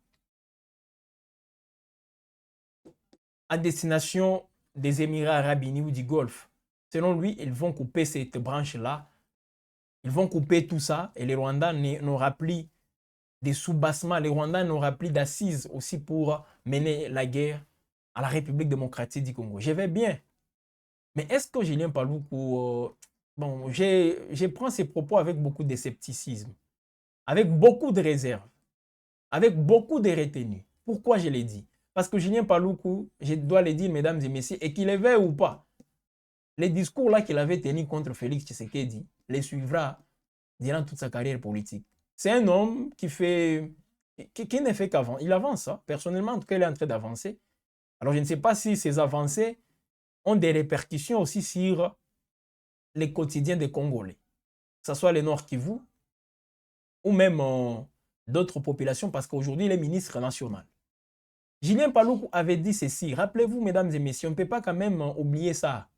à destination des Émirats arabes unis ou du Golfe. Selon lui, ils vont couper cette branche-là. Ils vont couper tout ça et le Rwanda n'aura plus des soubassements. Le Rwanda n'aura plus d'assises aussi pour mener la guerre à la République démocratique du Congo. Je vais bien. Mais est-ce que Julien Paluku, bon, je prends ses propos avec beaucoup de scepticisme, avec beaucoup de réserve, avec beaucoup de retenue. Pourquoi je l'ai dit? Parce que Julien Paluku, je dois le dire, mesdames et messieurs, et qu'il est vrai ou pas, les discours là qu'il avait tenus contre Félix Tshisekedi les suivra durant toute sa carrière politique. C'est un homme qui ne fait qu'avancer. Il avance, hein. Personnellement, en tout cas, il est en train d'avancer. Alors, je ne sais pas si ces avancées ont des répercussions aussi sur les quotidiens des Congolais, que ce soit les Nord Kivu ou même d'autres populations, parce qu'aujourd'hui, il est ministre national. Julien Paluku avait dit ceci. Rappelez-vous, mesdames et messieurs, on ne peut pas quand même oublier ça.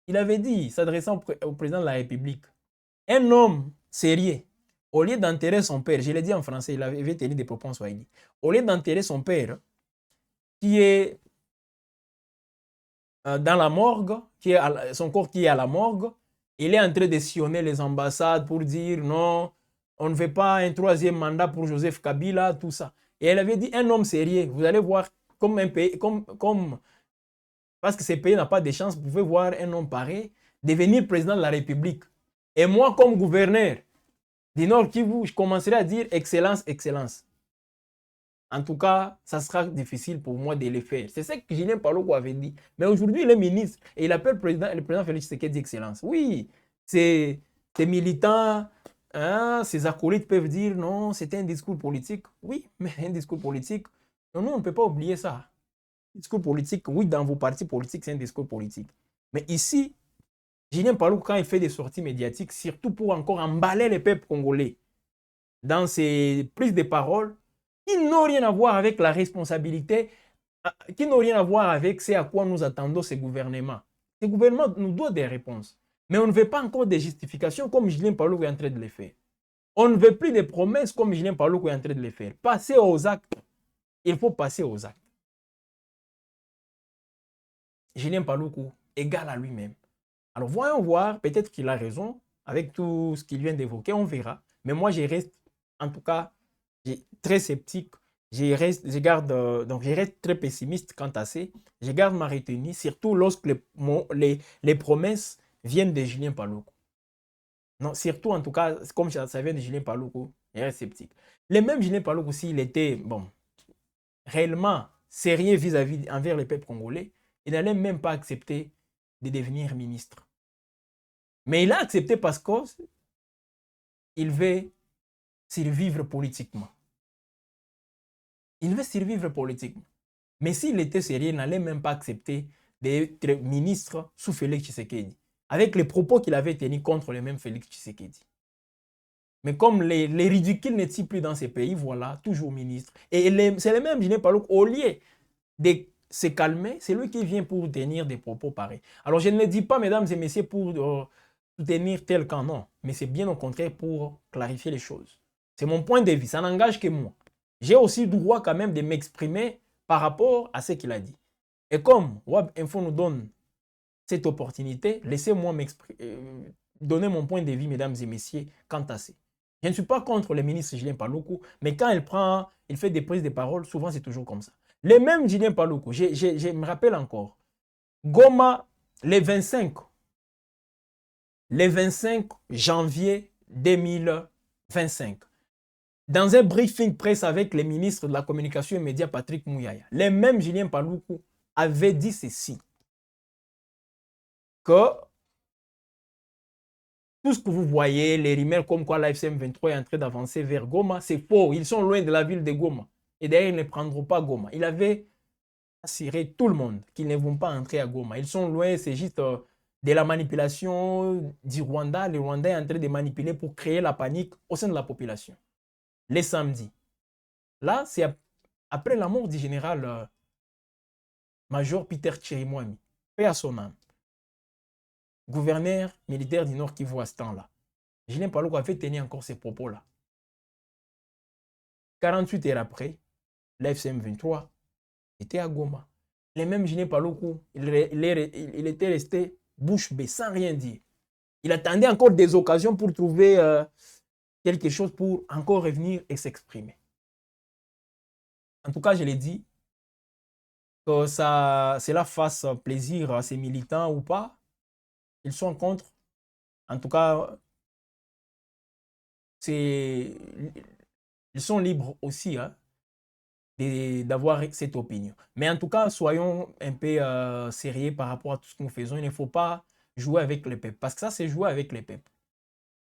Il avait dit, s'adressant au président de la République, un homme sérieux, au lieu d'enterrer son père, je l'ai dit en français, il avait tenu des propos en swahili, au lieu d'enterrer son père, qui est dans la morgue, son corps qui est à la morgue, il est en train de sillonner les ambassades pour dire non, on ne veut pas un troisième mandat pour Joseph Kabila, tout ça. Et elle avait dit un homme sérieux, vous allez voir comme un pays, parce que ce pays n'a pas de chance, vous pouvez voir un homme pareil devenir président de la République. Et moi, comme gouverneur du Nord Kivu, je commencerai à dire excellence, excellence. En tout cas, ça sera difficile pour moi de le faire. C'est ce que Julien Paluku avait dit. Mais aujourd'hui, il est ministre et il appelle le président Félix Tshisekedi excellence. Oui, ces militants, hein, ses acolytes peuvent dire non, c'était un discours politique. Oui, mais un discours politique, non, on ne peut pas oublier ça. Discours politique, oui, dans vos partis politiques, c'est un discours politique. Mais ici, Julien Paluku, quand il fait des sorties médiatiques, surtout pour encore emballer les peuples congolais dans ses prises de parole, qui n'ont rien à voir avec la responsabilité, qui n'ont rien à voir avec ce à quoi nous attendons ces gouvernements. Ces gouvernements nous doivent des réponses. Mais on ne veut pas encore des justifications comme Julien Paluku est en train de les faire. On ne veut plus des promesses comme Julien Paluku est en train de les faire. Passer aux actes. Il faut passer aux actes. Julien Paluku égal à lui-même. Alors voyons voir, peut-être qu'il a raison avec tout ce qu'il vient d'évoquer, on verra. Mais moi, je reste, en tout cas, très sceptique. Je reste très pessimiste quant à ça. Je garde ma retenue, surtout lorsque les promesses viennent de Julien Paluku. Non, surtout, en tout cas, comme ça vient de Julien Paluku, je reste sceptique. Le même Julien Paluku, s'il était, bon, réellement sérieux vis-à-vis envers les peuples congolais, il n'allait même pas accepter de devenir ministre. Mais il a accepté parce qu'il veut survivre politiquement. Il veut survivre politiquement. Mais s'il était sérieux, il n'allait même pas accepter d'être ministre sous Félix Tshisekedi, avec les propos qu'il avait tenus contre le même Félix Tshisekedi. Mais comme les ridicules n'étaient plus dans ces pays, voilà, toujours ministre. Et c'est le même Julien Paluku, au lieu de se calmer, c'est lui qui vient pour tenir des propos pareils. Alors je ne le dis pas, mesdames et messieurs, pour soutenir tel camp, non. Mais c'est bien au contraire pour clarifier les choses. C'est mon point de vue, ça n'engage que moi. J'ai aussi le droit quand même de m'exprimer par rapport à ce qu'il a dit. Et comme Wab Info nous donne cette opportunité, laissez-moi donner mon point de vue, mesdames et messieurs, quant à ça. Je ne suis pas contre le ministre Julien Paluku, mais quand il fait des prises de parole, souvent c'est toujours comme ça. Le même Julien Paluku, je me rappelle encore, Goma, le 25 janvier 2025, dans un briefing presse avec le ministre de la Communication et Médias, Patrick Mouyaya, le même Julien Paluku avait dit ceci, que tout ce que vous voyez, les rumeurs comme quoi l'AFC M23 est en train d'avancer vers Goma, c'est faux. Ils sont loin de la ville de Goma. Et d'ailleurs, ils ne prendront pas Goma. Il avait assuré tout le monde qu'ils ne vont pas entrer à Goma. Ils sont loin, c'est juste de la manipulation du Rwanda. Le Rwanda est en train de manipuler pour créer la panique au sein de la population. Les samedis. Là, c'est après la mort du général Major Peter Chirimwami. Paix à son âme. gouverneur militaire du Nord Kivu à ce temps-là. Julien Paluku avait tenu encore ces propos-là. 48 heures après, l'FCM 23 était à Goma. Les mêmes Julien Paluku, il était resté bouche bée, sans rien dire. Il attendait encore des occasions pour trouver quelque chose pour encore revenir et s'exprimer. En tout cas, je l'ai dit, que cela fasse plaisir à ces militants ou pas, ils sont contre. En tout cas, ils sont libres aussi hein, d'avoir cette opinion. Mais en tout cas, soyons un peu sérieux par rapport à tout ce que nous faisons. Il ne faut pas jouer avec les peuples, parce que ça, c'est jouer avec les peuples.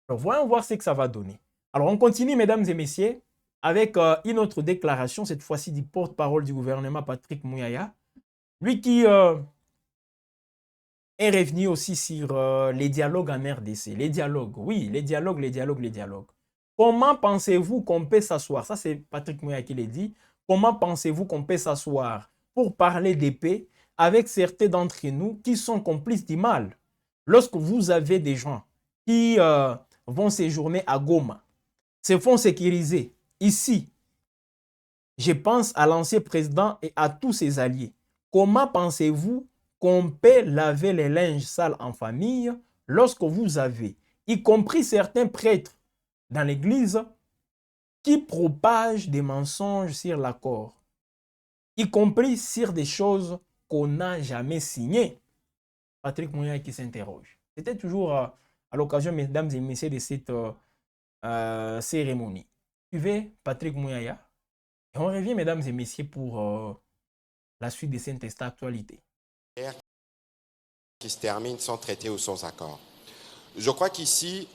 Alors, voyons voir ce que ça va donner. Alors, on continue, mesdames et messieurs, avec une autre déclaration, cette fois-ci du porte-parole du gouvernement, Patrick Muyaya. Lui qui est revenu aussi sur les dialogues en RDC. Les dialogues, oui, les dialogues. Comment pensez-vous qu'on peut s'asseoir? Ça, c'est Patrick Muyaya qui l'a dit. Comment pensez-vous qu'on peut s'asseoir pour parler de paix avec certains d'entre nous qui sont complices du mal? Lorsque vous avez des gens qui vont séjourner à Goma, se font sécuriser ici, je pense à l'ancien président et à tous ses alliés. Comment pensez-vous qu'on peut laver les linges sales en famille lorsque vous avez, y compris certains prêtres dans l'église, qui propagent des mensonges sur l'accord, y compris sur des choses qu'on n'a jamais signées? Patrick Muyaya qui s'interroge. C'était toujours à l'occasion, mesdames et messieurs, de cette cérémonie. Suivez Patrick Muyaya. Et on revient, mesdames et messieurs, pour la suite de cette actualité. Qui se termine sans traité ou sans accord. Je crois qu'ici,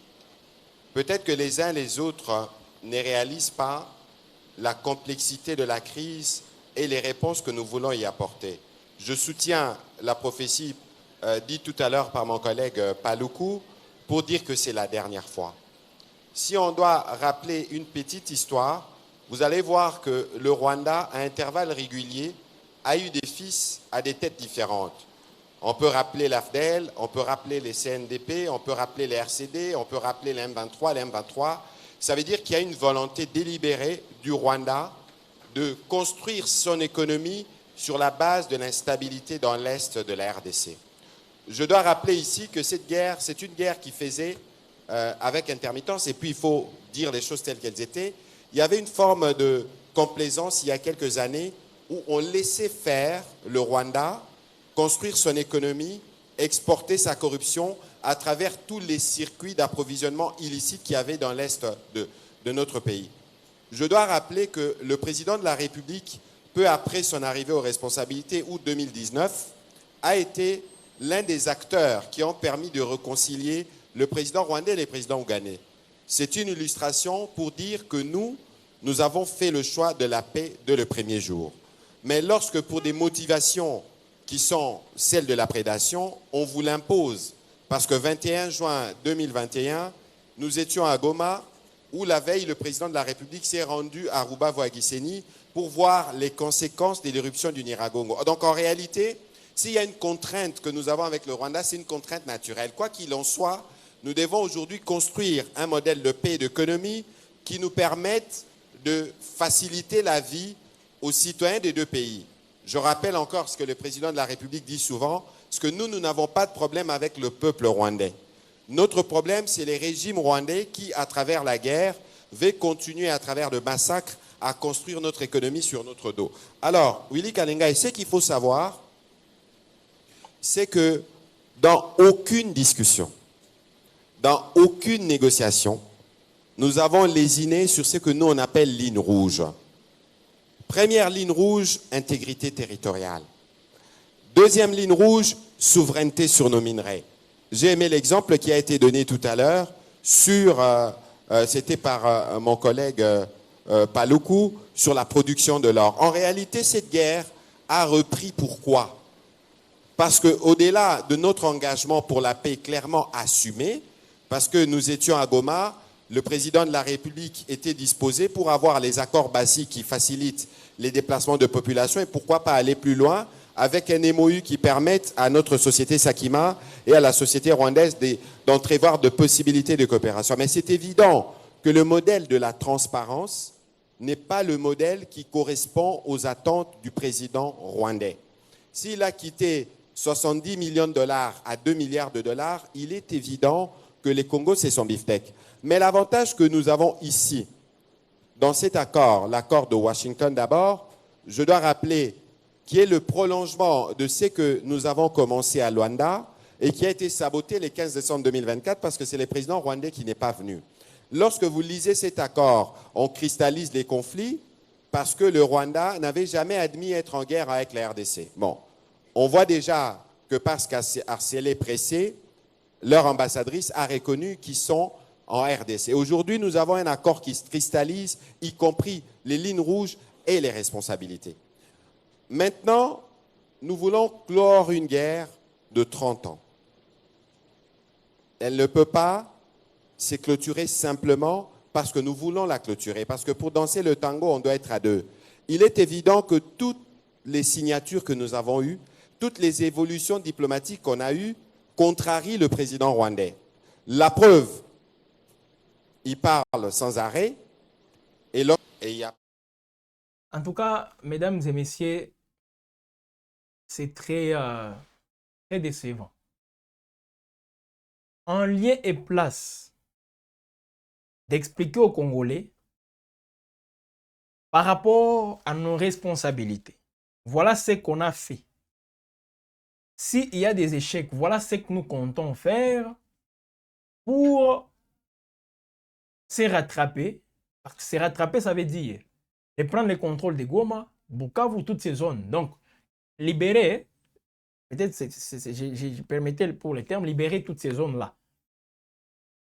peut-être que les uns et les autres ne réalisent pas la complexité de la crise et les réponses que nous voulons y apporter. Je soutiens la prophétie dite tout à l'heure par mon collègue Paluku pour dire que c'est la dernière fois. Si on doit rappeler une petite histoire, vous allez voir que le Rwanda, à intervalles réguliers, a eu des fils à des têtes différentes. On peut rappeler l'AFDEL, on peut rappeler les CNDP, on peut rappeler les RCD, on peut rappeler les M23, les M23. Ça veut dire qu'il y a une volonté délibérée du Rwanda de construire son économie sur la base de l'instabilité dans l'est de la RDC. Je dois rappeler ici que cette guerre, c'est une guerre qui faisait avec intermittence, et puis il faut dire les choses telles qu'elles étaient. Il y avait une forme de complaisance il y a quelques années où on laissait faire le Rwanda construire son économie, exporter sa corruption à travers tous les circuits d'approvisionnement illicites qu'il y avait dans l'est de notre pays. Je dois rappeler que le président de la République, peu après son arrivée aux responsabilités, août 2019, a été l'un des acteurs qui ont permis de réconcilier le président rwandais et le président ougandais. C'est une illustration pour dire que nous avons fait le choix de la paix dès le premier jour. Mais lorsque, pour des motivations qui sont celles de la prédation, on vous l'impose. Parce que 21 juin 2021, nous étions à Goma, où la veille, le président de la République s'est rendu à Rubavu-Gisenyi pour voir les conséquences de l'éruption du Nyiragongo. Donc en réalité, s'il y a une contrainte que nous avons avec le Rwanda, c'est une contrainte naturelle. Quoi qu'il en soit, nous devons aujourd'hui construire un modèle de paix et d'économie qui nous permette de faciliter la vie aux citoyens des deux pays. Je rappelle encore ce que le président de la République dit souvent, parce que nous n'avons pas de problème avec le peuple rwandais. Notre problème, c'est les régimes rwandais qui, à travers la guerre, veulent continuer à travers le massacre à construire notre économie sur notre dos. Alors, Willy Kalenga, ce qu'il faut savoir, c'est que dans aucune discussion, dans aucune négociation, nous avons lésiné sur ce que nous on appelle ligne rouge. Première ligne rouge, intégrité territoriale. Deuxième ligne rouge, souveraineté sur nos minerais. J'ai aimé l'exemple qui a été donné tout à l'heure sur, c'était par mon collègue Paluku, sur la production de l'or. En réalité, cette guerre a repris pourquoi? Parce qu'au-delà de notre engagement pour la paix clairement assumé, parce que nous étions à Goma, le président de la République était disposé pour avoir les accords basiques qui facilitent les déplacements de population et pourquoi pas aller plus loin avec un MOU qui permette à notre société Sakima et à la société rwandaise d'entrevoir de possibilités de coopération. Mais c'est évident que le modèle de la transparence n'est pas le modèle qui correspond aux attentes du président rwandais. S'il a quitté 70 millions de dollars à 2 milliards de dollars, il est évident que les Congos, c'est son beefsteak. Mais l'avantage que nous avons ici, dans cet accord, l'accord de Washington d'abord, je dois rappeler qui est le prolongement de ce que nous avons commencé à Luanda et qui a été saboté le 15 décembre 2024 parce que c'est le président rwandais qui n'est pas venu. Lorsque vous lisez cet accord, on cristallise les conflits parce que le Rwanda n'avait jamais admis être en guerre avec la RDC. Bon, on voit déjà que parce qu'Arcélé pressé, leur ambassadrice a reconnu qu'ils sont en RDC. Aujourd'hui, nous avons un accord qui se cristallise, y compris les lignes rouges et les responsabilités. Maintenant, nous voulons clore une guerre de 30 ans. Elle ne peut pas se clôturer simplement parce que nous voulons la clôturer. Parce que pour danser le tango, on doit être à deux. Il est évident que toutes les signatures que nous avons eues, toutes les évolutions diplomatiques qu'on a eues, contrarient le président rwandais. La preuve, il parle sans arrêt et il y a... En tout cas, mesdames et messieurs, c'est très décevant. En lieu et place d'expliquer aux Congolais par rapport à nos responsabilités. Voilà ce qu'on a fait. S'il y a des échecs, voilà ce que nous comptons faire pour se rattraper. Parce que se rattraper, ça veut dire de prendre le contrôle de Goma, Bukavu, toutes ces zones. Donc, libérer, peut-être, je permettais pour le terme, libérer toutes ces zones-là.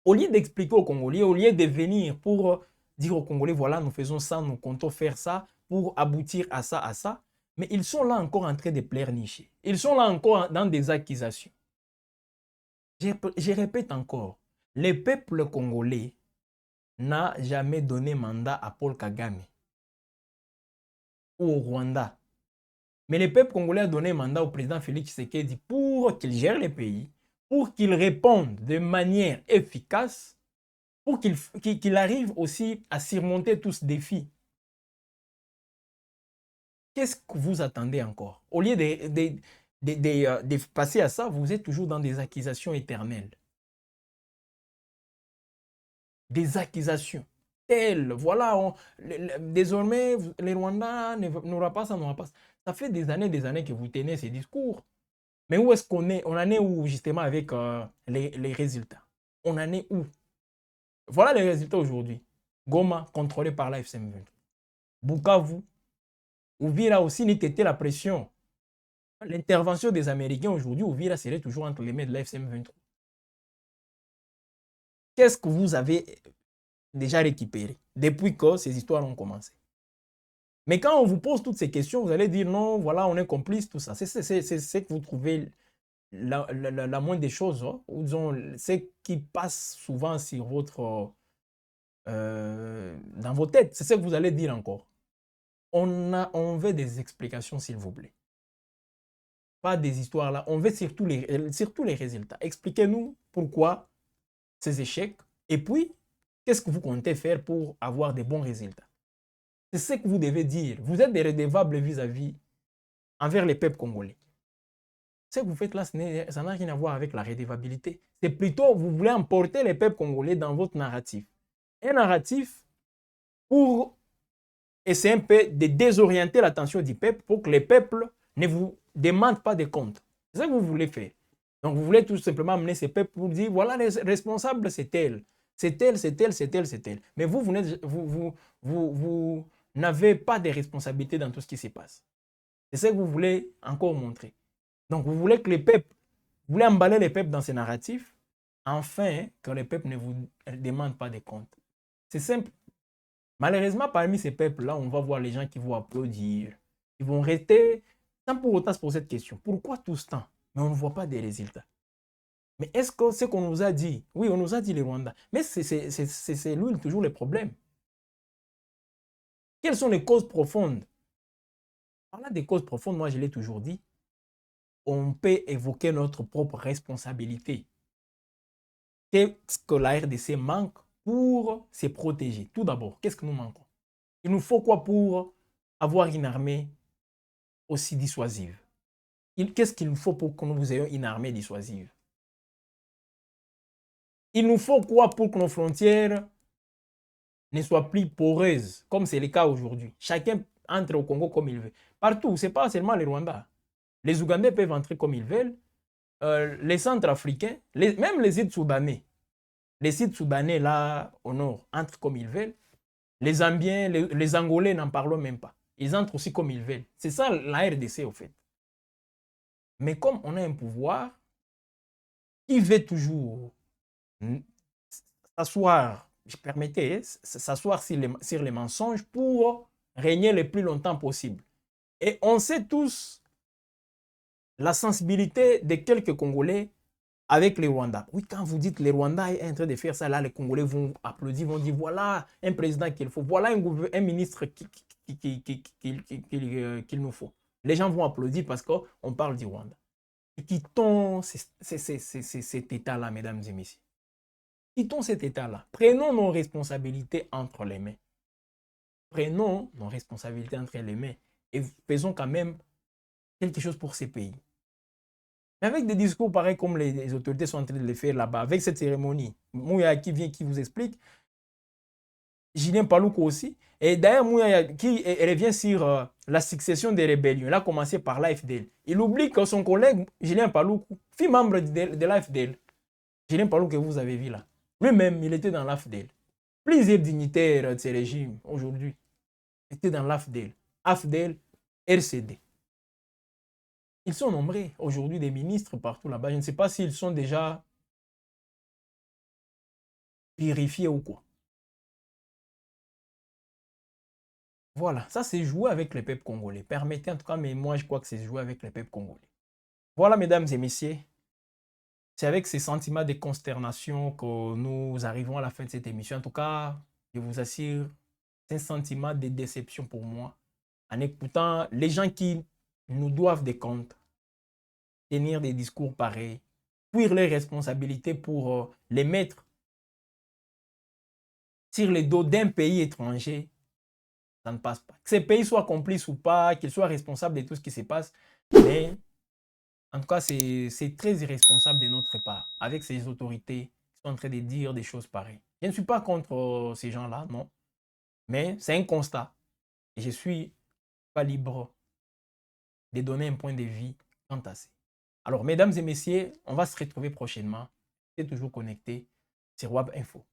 Au lieu d'expliquer aux Congolais, au lieu de venir pour dire aux Congolais, voilà, nous faisons ça, nous comptons faire ça pour aboutir à ça, mais ils sont là encore en train de pleurnicher. Ils sont là encore dans des accusations. Je répète encore, le peuple congolais n'a jamais donné mandat à Paul Kagame ou au Rwanda. Mais le peuple congolais a donné mandat au président Félix Tshisekedi pour qu'il gère le pays, pour qu'il réponde de manière efficace, pour qu'il arrive aussi à surmonter tous ces défis. Qu'est-ce que vous attendez encore? Au lieu de passer à ça, vous êtes toujours dans des accusations éternelles. Des accusations telles, voilà, désormais, les Rwandais n'aura pas ça, n'aura pas ça. Ça fait des années que vous tenez ces discours. Mais où est-ce qu'on est? On en est où justement avec les résultats? On en est où? Voilà les résultats aujourd'hui. Goma, contrôlé par la FCM23. Bukavu, Uvira aussi, n'y était la pression. L'intervention des Américains aujourd'hui, Uvira serait toujours entre les mains de la FCM23. Qu'est-ce que vous avez déjà récupéré depuis que ces histoires ont commencé? Mais quand on vous pose toutes ces questions, vous allez dire non, voilà, on est complice, tout ça. C'est ce que vous trouvez la moindre des choses, hein, ou disons, ce qui passe souvent sur votre, dans vos têtes. C'est ce que vous allez dire encore. On veut des explications, s'il vous plaît. Pas des histoires là. On veut surtout les résultats. Expliquez-nous pourquoi ces échecs. Et puis, qu'est-ce que vous comptez faire pour avoir des bons résultats? C'est ce que vous devez dire. Vous êtes des redevables vis-à-vis envers les peuples congolais. Ce que vous faites là, ça n'a rien à voir avec la redevabilité. C'est plutôt, vous voulez emporter les peuples congolais dans votre narratif. Un narratif pour essayer un peu de désorienter l'attention du peuple pour que les peuples ne vous demandent pas de comptes. C'est ça que vous voulez faire. Donc vous voulez tout simplement amener ces peuples pour dire, voilà, les responsables, c'est tel. C'est tel, c'est tel, c'est tel, c'est tel. Mais vous n'avez pas de responsabilité dans tout ce qui se passe. C'est ça que vous voulez encore montrer. Donc vous voulez que les peuples, vous voulez emballer les peuples dans ces narratifs, afin que les peuples ne vous demandent pas de comptes. C'est simple. Malheureusement, parmi ces peuples-là, on va voir les gens qui vont applaudir. Ils vont rester sans pour autant se poser cette question. Pourquoi tout ce temps? Mais on ne voit pas des résultats. Mais est-ce que ce qu'on nous a dit, oui, on nous a dit les Rwandais, mais c'est lui toujours le problème. Quelles sont les causes profondes? Parlant des causes profondes, moi je l'ai toujours dit, on peut évoquer notre propre responsabilité. Qu'est-ce que la RDC manque pour se protéger? Tout d'abord, qu'est-ce que nous manquons? Il nous faut quoi pour avoir une armée aussi dissuasive? Qu'est-ce qu'il nous faut pour que nous ayons une armée dissuasive? Il nous faut quoi pour que nos frontières ne soient plus poreuses, comme c'est le cas aujourd'hui? Chacun entre au Congo comme il veut. Partout, ce n'est pas seulement les Rwandais. Les Ougandais peuvent entrer comme ils veulent. Les Centrafricains, même les Sud-Soudanais. Les Sud-Soudanais, là, au nord, entrent comme ils veulent. Les Zambiens, les Angolais, n'en parlons même pas. Ils entrent aussi comme ils veulent. C'est ça la RDC, au fait. Mais comme on a un pouvoir qui veut toujours s'asseoir, je permettais, s'asseoir sur les mensonges pour régner le plus longtemps possible. Et on sait tous la sensibilité de quelques Congolais avec les Rwandais. Oui, quand vous dites les Rwandais sont en train de faire ça, là, les Congolais vont applaudir, vont dire voilà un président qu'il faut, voilà un ministre qu'il nous faut. Les gens vont applaudir parce qu'on parle du Rwanda. Et quittons cet état-là, mesdames et messieurs. Quittons cet état-là. Prenons nos responsabilités entre les mains. Prenons nos responsabilités entre les mains et faisons quand même quelque chose pour ces pays. Mais avec des discours pareils comme les autorités sont en train de le faire là-bas, avec cette cérémonie, Mouya qui vient, qui vous explique, Julien Paloukou aussi, et d'ailleurs Mouya qui revient sur la succession des rébellions, il a commencé par l'AFDL. Il oublie que son collègue Julien Paloukou, fut membre de l'AFDL, Julien Paloukou que vous avez vu là, lui-même il était dans l'AFDL. Plusieurs dignitaires de ce régime aujourd'hui étaient dans l'AFDL, AFDL, RCD. Ils sont nombreux aujourd'hui des ministres partout là-bas. Je ne sais pas s'ils sont déjà purifiés ou quoi. Voilà, ça c'est jouer avec le peuple congolais. Permettez en tout cas, mais moi je crois que c'est jouer avec le peuple congolais. Voilà, mesdames et messieurs, c'est avec ces sentiments de consternation que nous arrivons à la fin de cette émission. En tout cas, je vous assure, c'est un sentiment de déception pour moi en écoutant les gens qui nous doivent des comptes, tenir des discours pareils, fuir les responsabilités pour les mettre sur les dos d'un pays étranger, ça ne passe pas. Que ces pays soient complices ou pas, qu'ils soient responsables de tout ce qui se passe, mais en tout cas, c'est très irresponsable de notre part, avec ces autorités qui sont en train de dire des choses pareilles. Je ne suis pas contre ces gens-là, non, mais c'est un constat. Et je ne suis pas libre de donner un point de vue quant à ça. Alors, mesdames et messieurs, on va se retrouver prochainement. Restez toujours connectés sur WAB Info.